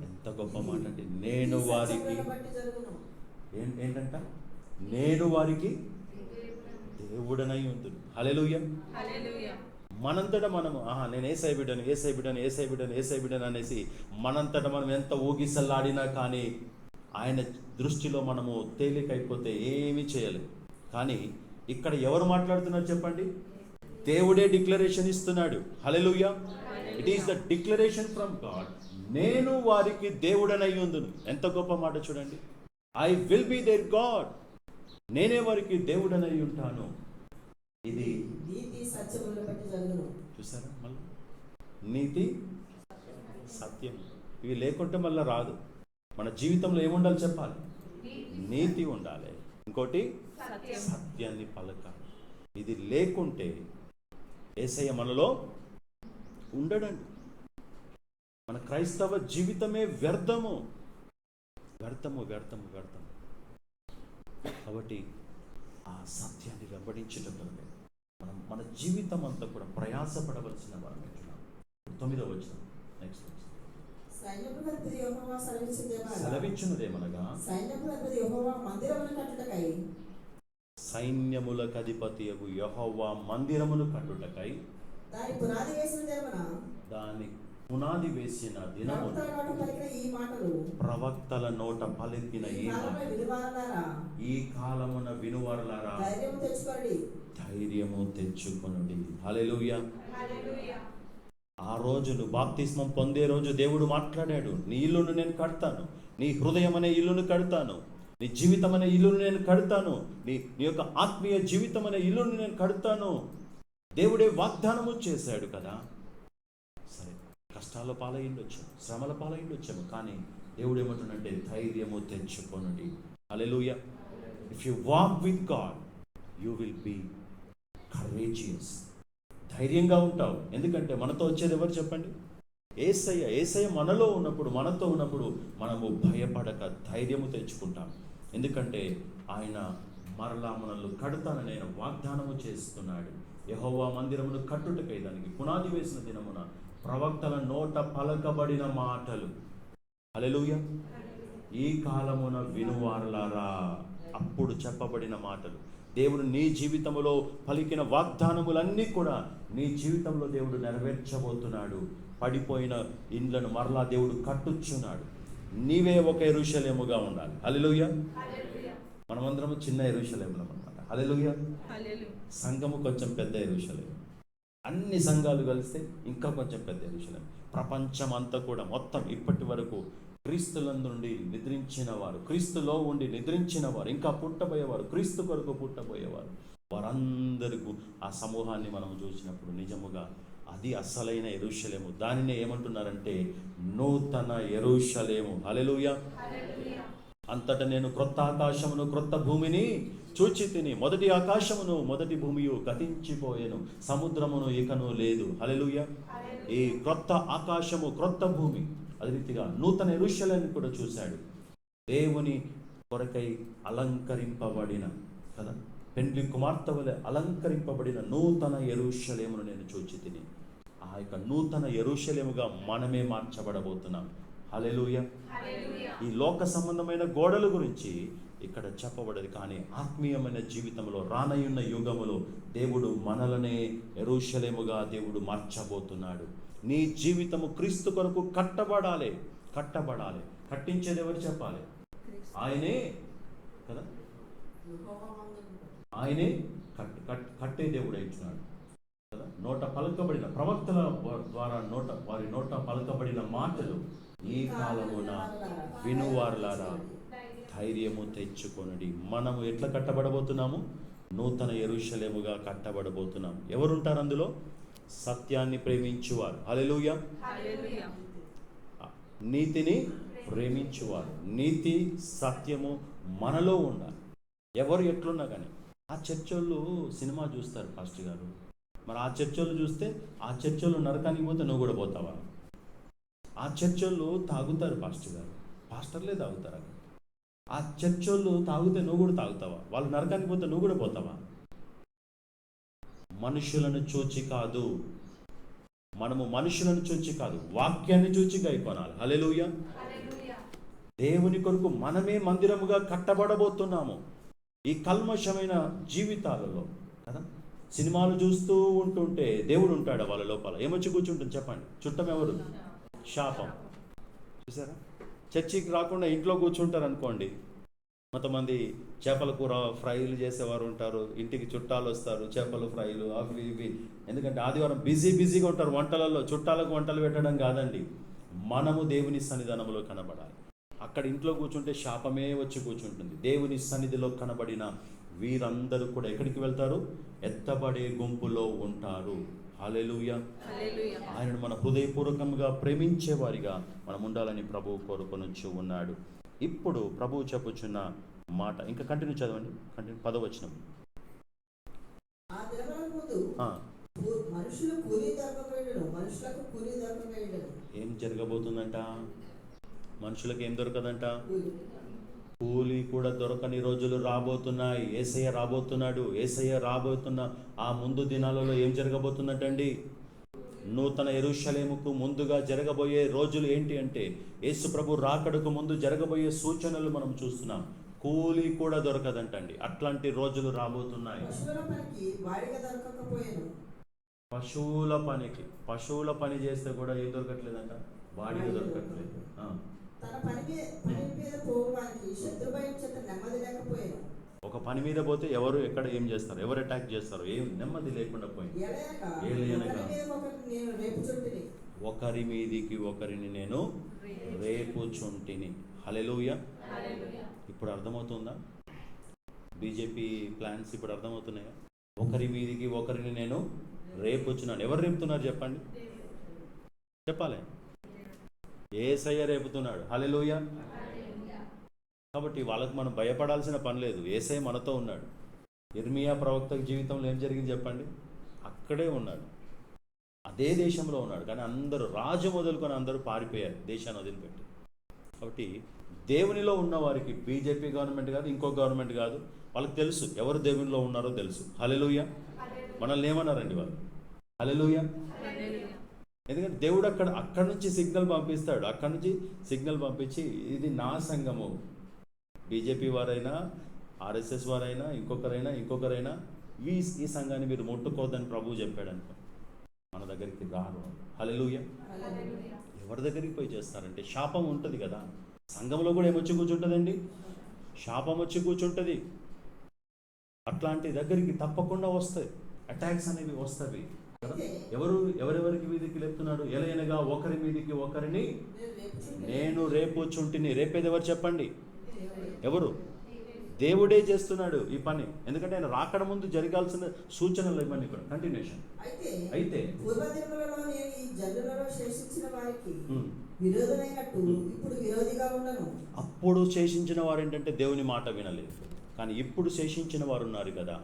ఎంత గొప్ప మాట అండి. నేను వారికి ఏంటంట? నేను వారికి దేవుడనై ఉందును. హల్లెలూయా. మనంతటా మనము నేను ఏసై బిడ్డను అనేసి మనంతటా మనం ఎంత ఊగిసలాడినా కానీ ఆయన దృష్టిలో మనము తేలికైపోతే ఏమీ చేయలేము. కానీ ఇక్కడ ఎవరు మాట్లాడుతున్నారు చెప్పండి? దేవుడే డిక్లరేషన్ ఇస్తున్నాడు. Hallelujah. It is the declaration from God. నేను వారికి దేవుడనై ఉందును. ఎంత గొప్ప మాట చూడండి. I will be their God. నేనే వారికి దేవుడనై ఉంటాను. ఇది నీతి సత్యములను బట్టి జరుగును. చూసారా? మళ్ళీ నీతి సత్యం ఇవి లేకుంటే మళ్ళీ రాదు. మన జీవితంలో ఏముండాలి చెప్పాలి? నీతి ఉండాలి. ఇంకోటి సత్యాన్ని పలకాలి. ఇది లేకుంటే యేసయ్య మనలో ఉండడండి. మన క్రైస్తవ జీవితమే వ్యర్థము. కాబట్టి ఆ సత్యాన్ని వెంబడించేటప్పుడు మన జీవితం అంతా కూడా ప్రయాసపడవలసిన వారం. 9వ వచనం నెక్స్ట్ సెలవిచ్చినదేమనగా సైన్యములకు అధిపతియగు యెహోవా మందిరమును కట్టుటకై దాని పునాది వేసిన దినము ప్రవక్తల నోట పలికిన ఈ కాలమున వినువారులారా ధైర్యము తెచ్చుకొనుడి. హల్లెలూయా. ఆ రోజు నువ్వు బాప్తిస్మం పొందే రోజు దేవుడు మాట్లాడాడు. నీ ఇల్లును నేను కడతాను, నీ హృదయం అనే ఇల్లును కడతాను, నీ జీవితం అనే ఇల్లును నేను కడతాను, నీ యొక్క ఆత్మీయ జీవితం అనే ఇల్లును నేను కడతాను. దేవుడే వాగ్దానము చేశాడు కదా. సరే, కష్టాల పాలయ్యుండొచ్చాము, శ్రమల పాలయ్యుండొచ్చాము, కానీ దేవుడు ఏమంటున్నాడంటే ధైర్యము తెచ్చుకొనుడి. Hallelujah. If you walk with God you will be courageous. ధైర్యంగా ఉంటావు. ఎందుకంటే మనతో వచ్చేది ఎవరు చెప్పండి? యేసయ్య మనలో ఉన్నప్పుడు, మనతో ఉన్నప్పుడు మనము భయపడక ధైర్యము తెచ్చుకుంటాం. ఎందుకంటే ఆయన మరలా మనల్ని కడతానని ఆయన వాగ్దానము చేస్తున్నాడు. యెహోవా మందిరమును కట్టుటకై దానికి పునాది వేసిన దినమున ప్రవక్తల నోట పలకబడిన మాటలు. హల్లెలూయా. ఈ కాలమున వినువారులారా, అప్పుడు చెప్పబడిన మాటలు. దేవుడు నీ జీవితంలో పలికిన వాగ్దానములన్నీ కూడా నీ జీవితంలో దేవుడు నెరవేర్చబోతున్నాడు. పడిపోయిన ఇండ్లను మరలా దేవుడు కట్టుచున్నాడు. నీవే ఒక యెరూషలేముగా ఉండాలి. హల్లెలూయా. మనమందరం చిన్న యెరూషలేములం అన్నమాట. హల్లెలూయా. సంఘము కొంచెం పెద్ద యెరూషలేము. అన్ని సంఘాలు కలిస్తే ఇంకా కొంచెం పెద్ద యెరూషలేము. ప్రపంచం అంతా కూడా మొత్తం ఇప్పటి వరకు క్రీస్తులందుండి నిద్రించిన వారు, క్రీస్తులో ఉండి నిద్రించిన వారు, ఇంకా పుట్టబోయేవారు, క్రీస్తు కొరకు పుట్టబోయేవారు, వారందరికీ ఆ సమూహాన్ని మనం చూసినప్పుడు నిజముగా అది అసలైన యెరూషలేము. దానినే ఏమంటున్నారంటే నూతన యెరూషలేము. హల్లెలూయా. అంతటా నేను క్రొత్త ఆకాశమును క్రొత్త భూమిని చూచి తిని, మొదటి ఆకాశమును మొదటి భూమియు గతించిపోయెను, సముద్రమును ఇకను లేదు. హల్లెలూయా. ఈ క్రొత్త ఆకాశము క్రొత్త భూమి, అదే రీతిగా నూతన యెరూషలేమును కూడా చూశాడు. దేవుని కొరకై అలంకరింపబడిన కదా, పెండ్లి కుమార్తె వలె అలంకరింపబడిన నూతన యెరూషలేమును నేను చూచి తిని. ఆ యొక్క నూతన యెరూషలేముగా మనమే మార్చబడబోతున్నాం. హల్లెలూయా. ఈ లోక సంబంధమైన గోడల గురించి ఇక్కడ చెప్పబడదు, కానీ ఆత్మీయమైన జీవితంలో రానయున్న యుగములో దేవుడు మనలనే యెరూషలేముగా దేవుడు మార్చబోతున్నాడు. నీ జీవితము క్రీస్తు కొరకు కట్టబడాలి. కట్టించేది ఎవరు చెప్పాలి? ఆయనే కదా, ఆయనే కట్టే దేవుడు ఇచ్చినాడు కదా. నోట పలకబడిన ప్రవక్తల ద్వారా వారి నోట పలకబడిన మాటలు ఈ కాలమున వినువారులారా ధైర్యము తెచ్చుకొనుడి. మనము ఎట్లా కట్టబడబోతున్నాము? నూతన యెరూషలేముగా కట్టబడబోతున్నాం. ఎవరుంటారు అందులో? సత్యాన్ని ప్రేమించువారు. హల్లెలూయా. నీతిని ప్రేమించువారు. నీతి సత్యము మనలో ఉండాలి. ఎవరు ఎట్లున్నా కానీ. ఆ చర్చోళ్ళు సినిమా చూస్తారు పాస్టర్ గారు, మరి ఆ చర్చోళ్ళు చూస్తే ఆ చర్చోళ్ళు నరకానికి పోతే నువ్వు కూడా పోతావా? ఆ చర్చోళ్ళు తాగుతారు పాస్టర్ గారు, పాస్టర్లే తాగుతారు. ఆ చర్చోళ్ళు తాగితే నువ్వు కూడా తాగుతావా? వాళ్ళు నరకానికి పోతే నువ్వు కూడా పోతావా? మనుషులను చూచి కాదు, మనము మనుషులను చూచి కాదు, వాక్యాన్ని చూచి గైకొనాలి. హల్లెలూయా. దేవుని కొరకు మనమే మందిరముగా కట్టబడబోతున్నాము. ఈ కల్మషమైన జీవితాలలో కదా, సినిమాలు చూస్తూ ఉంటుంటే దేవుడు ఉంటాడు వాళ్ళ లోపల. ఏమొచ్చి కూర్చుంటుంది చెప్పండి? చుట్టం ఎవరు? శాపం. చూసారా? చర్చికి రాకుండా ఇంట్లో కూర్చుంటారు అనుకోండి. కొంతమంది చేపల కూర ఫ్రైలు చేసేవారు ఉంటారు, ఇంటికి చుట్టాలు వస్తారు, చేపలు ఫ్రైలు అవి ఇవి. ఎందుకంటే ఆదివారం బిజీగా ఉంటారు వంటలలో. చుట్టాలకు వంటలు పెట్టడం కాదండి, మనము దేవుని సన్నిధానంలో కనబడాలి. అక్కడ ఇంట్లో కూర్చుంటే శాపమే వచ్చి కూర్చుంటుంది. దేవుని సన్నిధిలో కనబడిన వీరందరూ కూడా ఎక్కడికి వెళ్తారు? ఎత్తబడే గుంపులో ఉంటారు. హల్లెలూయా. ఆయనను మన హృదయపూర్వకంగా ప్రేమించే వారిగా మనం ఉండాలని ప్రభువు కోరుకొనొచ్చు ఉన్నాడు. ఇప్పుడు ప్రభువు చెప్పుచున్న మాట ఇంకా కంటిన్యూ చదవండి. 10వ వచనం. ఆ దినముల ముందు మనుషులకు కూలి దొరకకపోయిండును. ఏం జరగబోతుందంట? మనుషులకు ఏం దొరకదంట? కూలి కూడా దొరకని రోజులు రాబోతున్నాయి. యేసయ్య రాబోతున్నాడు. యేసయ్య రాబోతున్న ఆ ముందు దినాలలో ఏం జరగబోతుందంటండి? నూతన యెరూషలేముకు ముందుగా జరగబోయే రోజులు ఏంటి అంటే, యేసు ప్రభు రాకడకు ముందు జరగబోయే సూచనలు మనం చూస్తున్నాం. కూలి కూడా దొరకదంటండి. అట్లాంటి రోజులు రాబోతున్నాయి. పశువుల పని చేస్తే కూడా ఏం దొరకట్లేదంట? వాడిగా దొరకట్లేదు. ఒక పని మీద పోతే ఎవరు ఎక్కడ ఏం చేస్తారు, ఎవరు అటాక్ చేస్తారు, ఏం నెమ్మది లేకుండా పోయింది. ఒకరి మీదికి ఒకరిని నేను రేపుచుంటిని. హల్లెలూయా. ఇప్పుడు అర్థమవుతుందా? బీజేపీ ప్లాన్స్ ఇప్పుడు అర్థమవుతున్నాయా? ఒకరి మీదికి ఒకరిని నేను రేపుచున్నాను. ఎవరు రేపుతున్నారు చెప్పండి? చెప్పాలి. యేసయ్య రేపుతున్నాడు. హల్లెలూయా. కాబట్టి వాళ్ళకు మనం భయపడాల్సిన పని లేదు. యేసయ్య మనతో ఉన్నాడు. ఇర్మియా ప్రవక్త జీవితంలో ఏం జరిగింది చెప్పండి? అక్కడే ఉన్నాడు, అదే దేశంలో ఉన్నాడు. కానీ అందరూ రాజు మొదలుకొని అందరూ పారిపోయారు దేశాన్ని వదిలిపెట్టి. కాబట్టి దేవునిలో ఉన్న వారికి బీజేపీ గవర్నమెంట్ కాదు, ఇంకో గవర్నమెంట్ కాదు, వాళ్ళకి తెలుసు ఎవరు దేవునిలో ఉన్నారో తెలుసు. హల్లెలూయా. మనల్ని ఏమన్నారండి వాళ్ళు? హల్లెలూయా. ఎందుకంటే దేవుడు అక్కడి నుంచి సిగ్నల్ పంపిస్తాడు. అక్కడి నుంచి సిగ్నల్ పంపించి ఇది నా సంఘము. బీజేపీ వారైనా, ఆర్ఎస్ఎస్ వారైనా, ఇంకొకరైనా ఈ సంఘాన్ని మీరు ముట్టుకోవద్దని ప్రభువు చెప్పాడు అనుకో, మన దగ్గరికి రారు. హల్లెలూయా. ఎవరి దగ్గరికి పోయి చేస్తారంటే శాపం ఉంటుంది కదా. సంఘంలో కూడా ఏమొచ్చి కూర్చుంటుందండి? శాపం వచ్చి కూర్చుంటుంది. అట్లాంటి దగ్గరికి తప్పకుండా వస్తాయి, అటాక్స్ అనేవి వస్తాయి. ఎవరెవరికి మీదికి లేపుతున్నాడు? ఎలయనగా ఒకరి మీదికి ఒకరిని నేను రేపుచుంటిని. రేపేది ఎవరు చెప్పండి? ఎవరు? దేవుడే చేస్తున్నాడు ఈ పని. ఎందుకంటే ఆయన రాకడ ముందు జరగాల్సిన సూచనలు ఇవన్నీ ఇక్కడ కంటిన్యూషన్. అయితే విరోధమైనట్టు ఇప్పుడు విరోధిగా ఉండను. అప్పుడు శేషించిన వారు ఏంటంటే దేవుని మాట వినలేదు, కానీ ఇప్పుడు శేషించిన వారు ఉన్నారు కదా,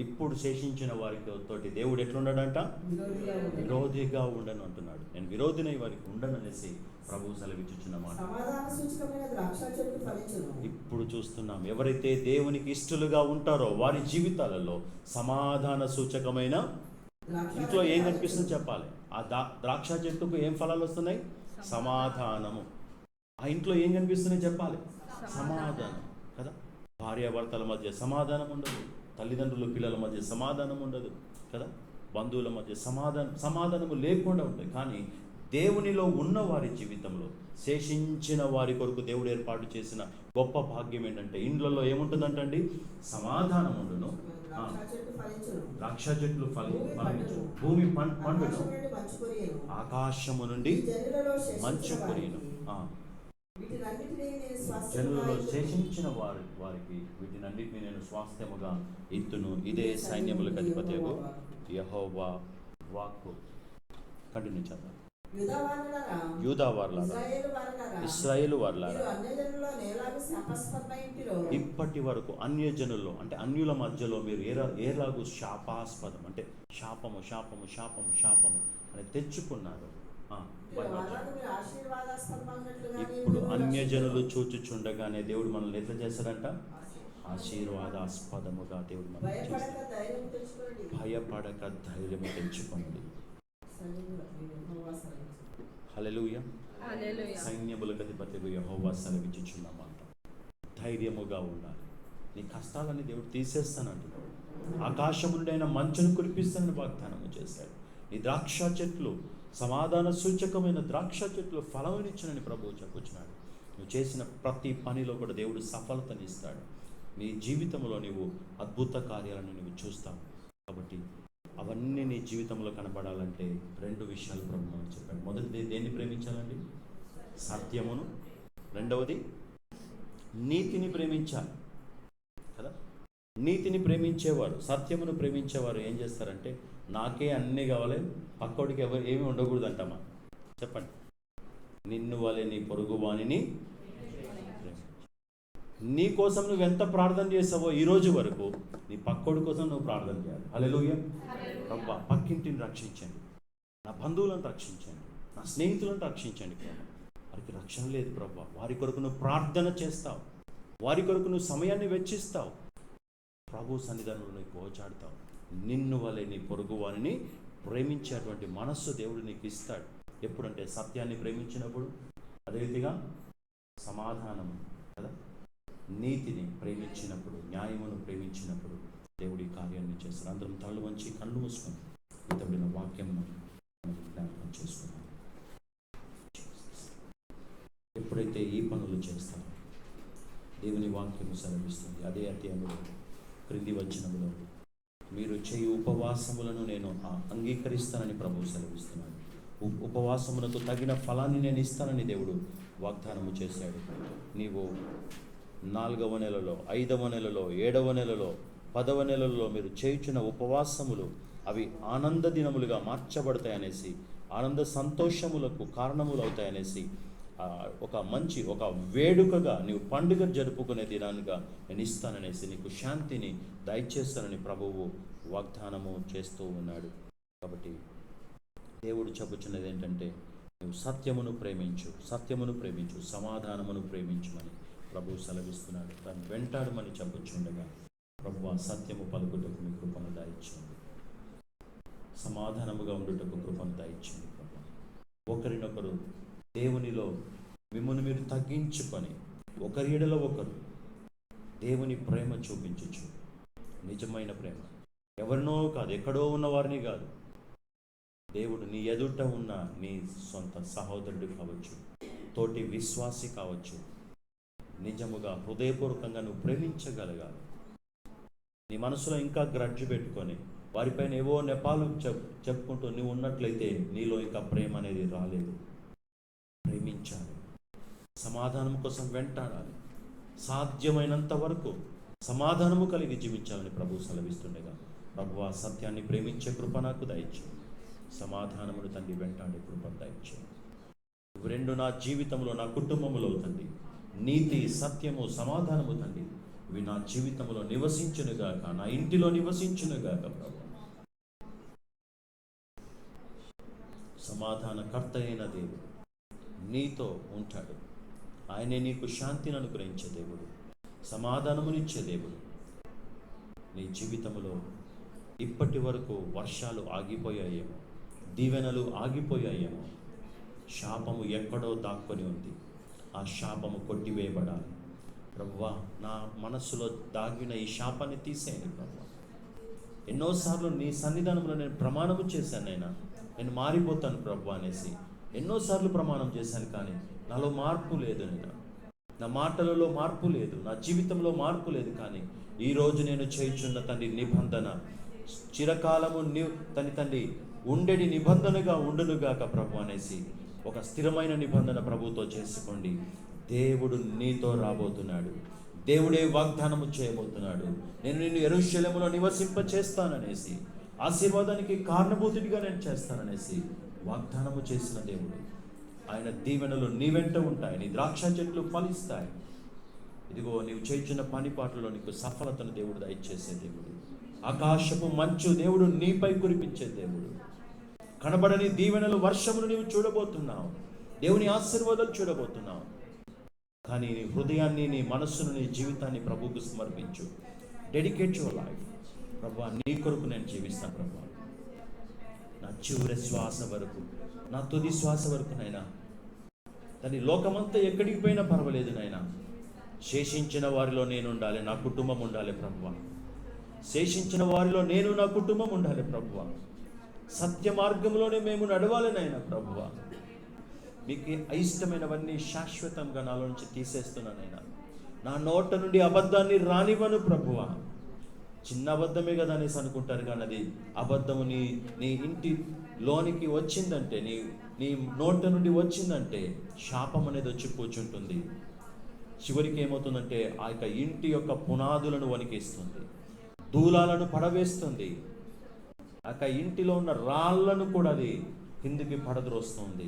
ఇప్పుడు శేషించిన వారికి తోటి దేవుడు ఎట్లున్నాడంట? విరోధిగా ఉండను. విరోధిగా ఉండను అంటున్నాడు. నేను విరోధినై వారికి ఉండను అనేసి ప్రభువు సెలవిచ్చుచున్న మాట. సమాధాన సూచకమైన ద్రాక్ష చెట్టు ఫలించును. ఇప్పుడు చూస్తున్నాం, ఎవరైతే దేవునికి ఇష్టలుగా ఉంటారో వారి జీవితాలలో సమాధాన సూచకమైన ఇంట్లో ఏం కనిపిస్తుందో చెప్పాలి. ఆ ద్రాక్ష చెట్టుకు ఏం ఫలాలు వస్తున్నాయి? సమాధానము. ఆ ఇంట్లో ఏం కనిపిస్తున్నాయి చెప్పాలి? సమాధానం కదా. భార్యాభర్తల మధ్య సమాధానం ఉండదు, తల్లిదండ్రుల పిల్లల మధ్య సమాధానం ఉండదు కదా, బంధువుల మధ్య సమాధానము లేకుండా ఉంటుంది. కానీ దేవునిలో ఉన్న వారి జీవితంలో శేషించిన వారి కొరకు దేవుడు ఏర్పాటు చేసిన గొప్ప భాగ్యం ఏంటంటే ఇండ్లలో ఏముంటుందంటండి? సమాధానం ఉండును. ద్రాక్ష చెట్టు ఫలించును. ద్రాక్ష చెట్లు ఫలించు, భూమి పండును, ఆకాశం నుండి మంచు కురియును. ఆకాశము నుండి ఈ జనులలో మంచు శేషించిన కురియును. వారికి వీటినన్నిటినీ నేను స్వాస్థ్యముగా జనులలో ఇచ్చును. శేషించిన వారికి వీటినన్నిటిని నేను స్వాస్థ్యముగా ఇత్తును. ఇదే సైన్యములకు అధిపతియగు యెహోవా వాక్కు. కంటిన్యూ చేద్దాం. యూదా వారలారా, ఇశ్రాయేలు వారలారా, ఇప్పటి వరకు అన్యజనుల్లో అంటే అన్యుల మధ్యలో మీరు ఏలాగు శాపాస్పదం అంటే శాపము శాపము శాపము శాపము అని తెచ్చుకున్నారు. ఇప్పుడు అన్యజనులు చూచుచుండగానే దేవుడు మనల్ని ఎట్లా చేస్తాడంట? ఆశీర్వాదాస్పదముగా దేవుడు మనల్ని చేస్తాడు. భయపడక ధైర్యము తెచ్చుకోండి. హల్లెలూయా. సైన్యములకు అధిపతియగు యెహోవా సెలవిచ్చుచున్న మాట. ధైర్యముగా ఉండాలి. నీ కష్టాలని దేవుడు తీసేస్తానంటున్నాడు. ఆకాశం నుండి ఆయన మంచును కురిపిస్తానని వాగ్దానము చేశాడు. నీ ద్రాక్ష చెట్లు, సమాధాన సూచకమైన ద్రాక్ష చెట్లు ఫలమునిచ్చునని ప్రభువు చెప్పుచున్నాడు. నువ్వు చేసిన ప్రతి పనిలో కూడా దేవుడు సఫలతనిస్తాడు. నీ జీవితంలో నీవు అద్భుత కార్యాలను నువ్వు చూస్తావు. కాబట్టి అవన్నీ నీ జీవితంలో కనబడాలంటే రెండు విషయాలు ప్రభు మనం చెప్పాడు. మొదటిది దేన్ని ప్రేమించాలండి? సత్యమును. రెండవది నీతిని ప్రేమించాలి కదా. నీతిని ప్రేమించేవారు, సత్యమును ప్రేమించేవారు ఏం చేస్తారంటే నాకే అన్నీ కావాలి, పక్కోడికి ఏమీ ఉండకూడదు అంటామా? చెప్పండి. నిన్ను వలె నీ పొరుగు వానిని నీ కోసం నువ్వు ఎంత ప్రార్థన చేసావో ఈ రోజు వరకు నీ పక్కోడి కోసం నువ్వు ప్రార్థన చేయాలి. హల్లెలూయా. రబ్బా, పక్కింటిని రక్షించండి, నా బంధువులను రక్షించండి, నా స్నేహితులను రక్షించండి. వారికి రక్షణ లేదు ప్రభా. వారి కొరకు నువ్వు ప్రార్థన చేస్తావు, వారి కొరకు నువ్వు సమయాన్ని వెచ్చిస్తావు, ప్రభు సన్నిధానంలో నువ్వు గోచాడుతావు. నిన్ను వలె నీ పొరుగు వారిని ప్రేమించేటువంటి మనస్సు దేవుడు నీకు ఇస్తాడు. ఎప్పుడంటే సత్యాన్ని ప్రేమించినప్పుడు, అదే రీతిగా సమాధానము కదా, నీతిని ప్రేమించినప్పుడు, న్యాయమును ప్రేమించినప్పుడు దేవుడి కార్యాన్ని చేస్తారు. అందరం తలలు వంచి కళ్ళు మూసుకొని ఇతడిన వాక్యం జ్ఞాపకం చేసుకున్నాం. ఎప్పుడైతే ఈ పనులు చేస్తారో దేవుని వాక్యము సెలవిస్తుంది. అదే అధ్యాయంలో క్రింది వచనములో మీరు చేయు ఉపవాసములను నేను అంగీకరిస్తానని ప్రభువు సెలవిస్తున్నాడు. ఉపవాసములకు తగిన ఫలాన్ని నేను ఇస్తానని దేవుడు వాగ్దానము చేశాడు. నీవు 4వ నెలలో, 5వ నెలలో, 7వ నెలలో, 10వ నెలలో మీరు చేయుచున్న ఉపవాసములు అవి ఆనంద దినములుగా మార్చబడతాయనేసి, ఆనంద సంతోషములకు కారణములు అవుతాయనేసి, ఒక వేడుకగా నీవు పండుగ జరుపుకునే దినాలుగా నేను ఇస్తాననేసి, నీకు శాంతిని దయచేస్తానని ప్రభువు వాగ్దానము చేస్తూ ఉన్నాడు. కాబట్టి దేవుడు చెప్పుచున్నది ఏంటంటే నువ్వు సత్యమును ప్రేమించు, సమాధానమును ప్రేమించుమని ప్రభువు సెలవిస్తున్నాడు. దాన్ని వెంటాడమని చెప్పుచుండగా ప్రభువా సత్యము పలుకుటకు మీ కృపను దయచేయండి, సమాధానముగా ఉండుటకు కృపను దయచేయండి. ప్రభు ఒకరినొకరు దేవునిలో మిమ్మల్ని మీరు తగ్గించుకొని ఒకరి ఎడలో ఒకరు దేవుని ప్రేమ చూపించచ్చు. నిజమైన ప్రేమ ఎవరినో కాదు, ఎక్కడో ఉన్న వారిని కాదు, దేవుడు నీ ఎదుట ఉన్న నీ సొంత సహోదరుడు కావచ్చు, తోటి విశ్వాసి కావచ్చు, నిజముగా హృదయపూర్వకంగా నువ్వు ప్రేమించగలగాలి. నీ మనసులో ఇంకా గ్రడ్జి పెట్టుకొని వారిపైన ఏవో నెపాలు చెప్పుకుంటూ నువ్వు ఉన్నట్లయితే నీలో ఇంకా ప్రేమ అనేది రాలేదు. ప్రేమించాలి, సమాధానం కోసం వెంటాడాలి, సాధ్యమైనంత వరకు సమాధానము కలిగి జీవించాలని ప్రభువు సెలవిస్తుండగా ప్రభువా సత్యాన్ని ప్రేమించే కృప నాకు దయచేయండి, సమాధానమును తండ్రి వెంటాడే కృప దయచేయండి. ఇవి రెండు నా జీవితంలో, నా కుటుంబంలో తండ్రి, నీతి, సత్యము, సమాధానము తండ్రి, ఇవి నా జీవితంలో నివసించునుగాక, నా ఇంటిలో నివసించునుగాక ప్రభు. సమాధానకర్త అయిన దేవుడు నీతో ఉంటాడు. ఆయనే నీకు శాంతిని అనుగ్రహించే దేవుడు, సమాధానమునిచ్చే దేవుడు. నీ జీవితంలో ఇప్పటి వరకు వర్షాలు ఆగిపోయాయేమో, దీవెనలు ఆగిపోయాయేమో, శాపము ఎక్కడో దాక్కొని ఉంది. ఆ శాపము కొట్టివేయబడాలి ప్రభువా. నా మనస్సులో దాగిన ఈ శాపాన్ని తీసేయండి ప్రభువా. ఎన్నోసార్లు నీ సన్నిధానంలో నేను ప్రమాణము చేశాను నైనా, నేను మారిపోతాను ప్రభు అనేసి ఎన్నోసార్లు ప్రమాణం చేశాను, కానీ నాలో మార్పు లేదు నైనా, నా మాటలలో మార్పు లేదు, నా జీవితంలో మార్పు లేదు. కానీ ఈరోజు నేను చేయుచున్న తండ్రి నిబంధన చిరకాలము తండ్రి ఉండేది నిబంధనగా ఉండునుగాక ప్రభు అనేసి ఒక స్థిరమైన నిబంధన ప్రభుతో చేసుకోండి. దేవుడు నీతో రాబోతున్నాడు, దేవుడే వాగ్దానము చేయబోతున్నాడు. నేను నిన్ను యెరూషలేములో నివసింప చేస్తాననేసి, ఆశీర్వాదానికి కారణభూతుడిగా నేను చేస్తాననేసి వాగ్దానము చేసిన దేవుడు. ఆయన దీవెనలు నీ వెంట ఉంటాయి, నీ ద్రాక్ష చెట్లు ఫలిస్తాయి. ఇదిగో నీవు చేయుచున్న పని పాటలో నీకు సఫలతను దేవుడు దయచేసే దేవుడు. ఆకాశపు మంచు దేవుడు నీపై కురిపించే దేవుడు. కనబడని దీవెనలు, వర్షమును నీవు చూడబోతున్నావు, దేవుని ఆశీర్వాదాలు చూడబోతున్నావు. కానీ నీ హృదయాన్ని, నీ మనస్సును, నీ జీవితాన్ని ప్రభువుకు సమర్పించు. Dedicate your life. ప్రభువా, నీ కొరకు నేను జీవిస్తాను ప్రభువా. నా చివరి శ్వాస వరకు, నా తుది శ్వాస వరకు నైనా దాని లోకమంతా ఎక్కడికి పోయినా పర్వాలేదు నైనా, శేషించిన వారిలో నేను ఉండాలి, నా కుటుంబం ఉండాలి ప్రభువా. శేషించిన వారిలో నేను, నా కుటుంబం ఉండాలి ప్రభువా. సత్య మార్గంలోనే మేము నడవాలి నైనా ప్రభువా. మీకు అయిష్టమైనవన్నీ శాశ్వతంగా నాలో నుంచి తీసేస్తున్నానైనా. నా నోట నుండి అబద్ధాన్ని రానివ్వను ప్రభువా. చిన్న అబద్ధమే కదా అనేసి అనుకుంటారు, కానీ అది అబద్ధము నీ ఇంటి లోనికి వచ్చిందంటే, నీ నోట నుండి వచ్చిందంటే శాపం అనేది వచ్చి కూర్చుంటుంది. చివరికి ఏమవుతుందంటే ఆ యొక్క ఇంటి యొక్క పునాదులను వణికిస్తుంది, దూలాలను పడవేస్తుంది, ఆ యొక్క ఇంటిలో ఉన్న రాళ్లను కూడా అది కిందికి పడద్రోస్తుంది,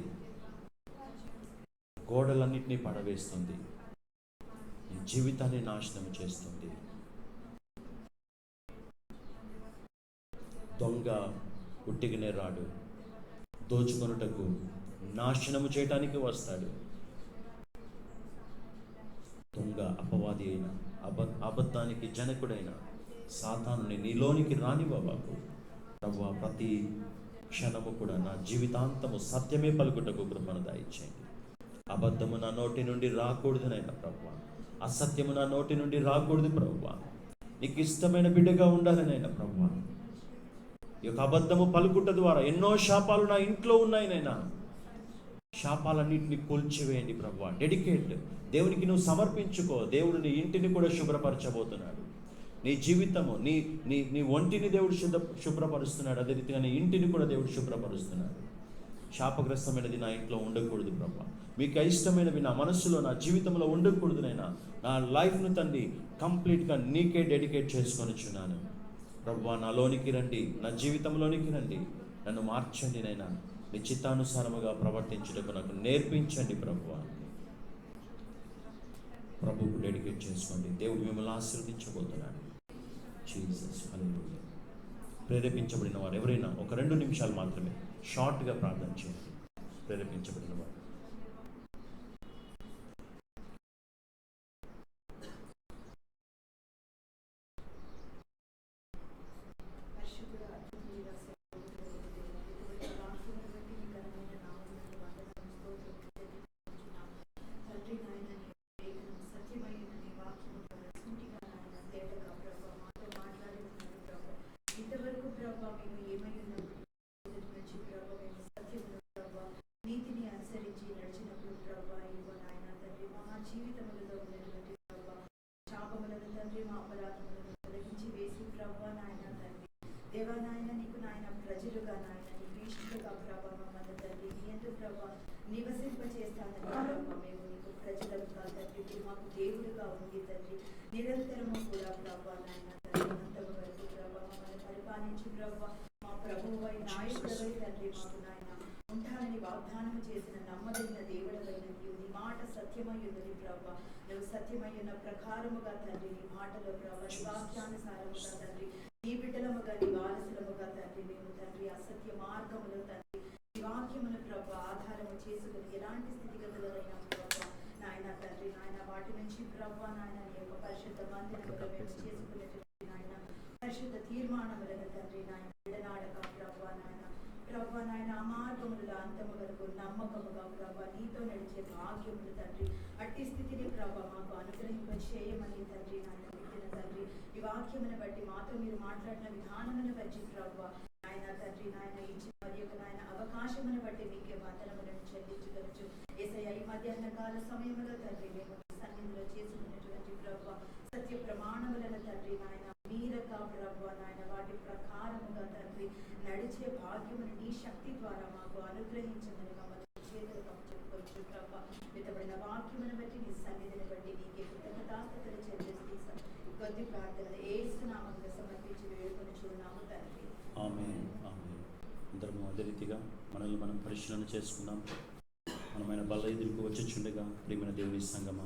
గోడలన్నింటినీ పడవేస్తుంది, నీ జీవితాన్ని నాశనం చేస్తుంది. దొంగ ఉట్టిగానే రాడు, దోచుకొనుటకు, నాశనము చేయటానికి వస్తాడు. దొంగ అపవాది అయిన, అబద్ధానికి జనకుడైన సాతానుని నీలోనికి రానివ్వబాకు ప్రభువా. ప్రతి క్షణము కూడా నా జీవితాంతము సత్యమే పలుకుటకు కృపను దయచేయండి. అబద్ధము నా నోటి నుండి రాకూడదునైనా ప్రభువా, అసత్యము నా నోటి నుండి రాకూడదు ప్రభువా. నీకు ఇష్టమైన బిడ్డగా ఉండాలనైనా ప్రభువా. ఈ యొక్క అబద్ధము పలుకుట ద్వారా ఎన్నో శాపాలు నా ఇంట్లో ఉన్నాయినైనా, శాపాలన్నింటినీ కూల్చివేయండి ప్రభువా. డెడికేట్, దేవునికి నువ్వు సమర్పించుకో. దేవుడు నీ ఇంటిని కూడా శుభ్రపరచబోతున్నాడు. నీ జీవితము, నీ ఒంటిని దేవుడు శుభ్రపరుస్తున్నాడు. అదే రీతిగా నీ ఇంటిని కూడా దేవుడు శుభ్రపరుస్తున్నాడు. శాపగ్రస్తమైనది నా ఇంట్లో ఉండకూడదు ప్రభువా. మీకు ఇష్టమైనవి నా మనస్సులో, నా జీవితంలో ఉండకూడదునైనా. నా లైఫ్ను తండ్రి కంప్లీట్గా నీకే డెడికేట్ చేసుకొనిచున్నాను ప్రభువా. నాలోనికి రండి, నా జీవితంలోనికి రండి, నన్ను మార్చండి నైనా. నీ చిత్తానుసారముగా ప్రవర్తించుటకు నాకు నేర్పించండి ప్రభువా. ప్రభువుకు డెడికేట్ చేసుకోండి. దేవుడు మిమ్మల్ని ఆశీర్వదించబోతున్నాడు. జీసస్ హల్లెలూయా. ప్రేరేపించబడిన వారు ఎవరైనా ఒక 2 నిమిషాలు మాత్రమే షార్ట్గా ప్రార్థన చేయండి. ప్రేరేపించబడిన వారు నిరంతరము కూడా ప్రభా నాయన తండ్రి అంతవరకు ప్రభా మమ్మల్ని పరిపాలించి ప్రభా మా ప్రభువై నాయకుడవై తండ్రి మాకు నాయన ఉంటానని వాగ్దానం చేసిన నమ్మదగిన దేవుడు సత్యమై ఉన్నది ప్రభా. నువ్వు సత్యమై ఉన్న ప్రకారముగా తండ్రి నీ మాటలో ప్రభా నీ వాక్యానుసారముగా తండ్రి నీ బిడ్డలముగా నీ వారసులముగా తండ్రి మేము తండ్రి అసత్య మార్గములో తండ్రి నీ వాక్యమును ప్రభా ఆధారము చేసుకుని ఎలాంటి స్థితిగతులైనా ప్రభా నాయన తండ్రి నాయన వాటి నుంచి ప్రభా నాయన నీ యొక్క పరిశుద్ధ మందిరములో మేము చేసుకునేటువంటి నాయన పరిశుద్ధ తీర్మానములను తండ్రి నాయన విడనాడక ప్రభా నాయన ఆ మార్గముల అంతము వరకు నమ్మకముగా ప్రభా నీతో నడిచే భాగ్యములు తండ్రి అట్టి స్థితిని ప్రభా మాకు అనుగ్రహింప చేయమని తండ్రి నాయన పెట్టిన తండ్రి ఈ వాక్యమును బట్టి మాతో మీరు మాట్లాడిన విధానమును బట్టి ప్రభా నాయన తండ్రి నాయన ఇచ్చిన మరి యొక్క నాయన అవకాశమును బట్టి మీకే వందనములను చెల్లించవచ్చు. యేసయ్య ఈ మధ్యాహ్న కాల సమయంలో తండ్రి మేము సన్నిధిలో చేసుకున్నటువంటి ప్రభా సత్య ప్రమాణములను తండ్రి నాయన మీరక ప్రభా నాయన వాటి ప్రకారముగా తండ్రి నడిచే భాగ్యమును నీ శక్తి ద్వారా మాకు అనుగ్రహించమని మమ్మల్ని చేతులకు చెప్పుకోవచ్చు ప్రభా. విత్తబడిన వాక్యమును బట్టి నీ సన్నిధిని బట్టి నీకే కృతజ్ఞతాస్తుతులు చెల్లిస్తూ కొద్ది ప్రార్థనలు యేసు నామములో సమర్పించి వేడుకొని చూడనాము తండ్రి. ఆమేన్. ఆమేన్. అందరము అదే రీతిగా మనల్ని మనం పరిశీలన చేసుకుందాం. మనమైన బల్ల ఎదురుకు వచ్చి చుండగా ప్రియమైన దేవుని సంగమా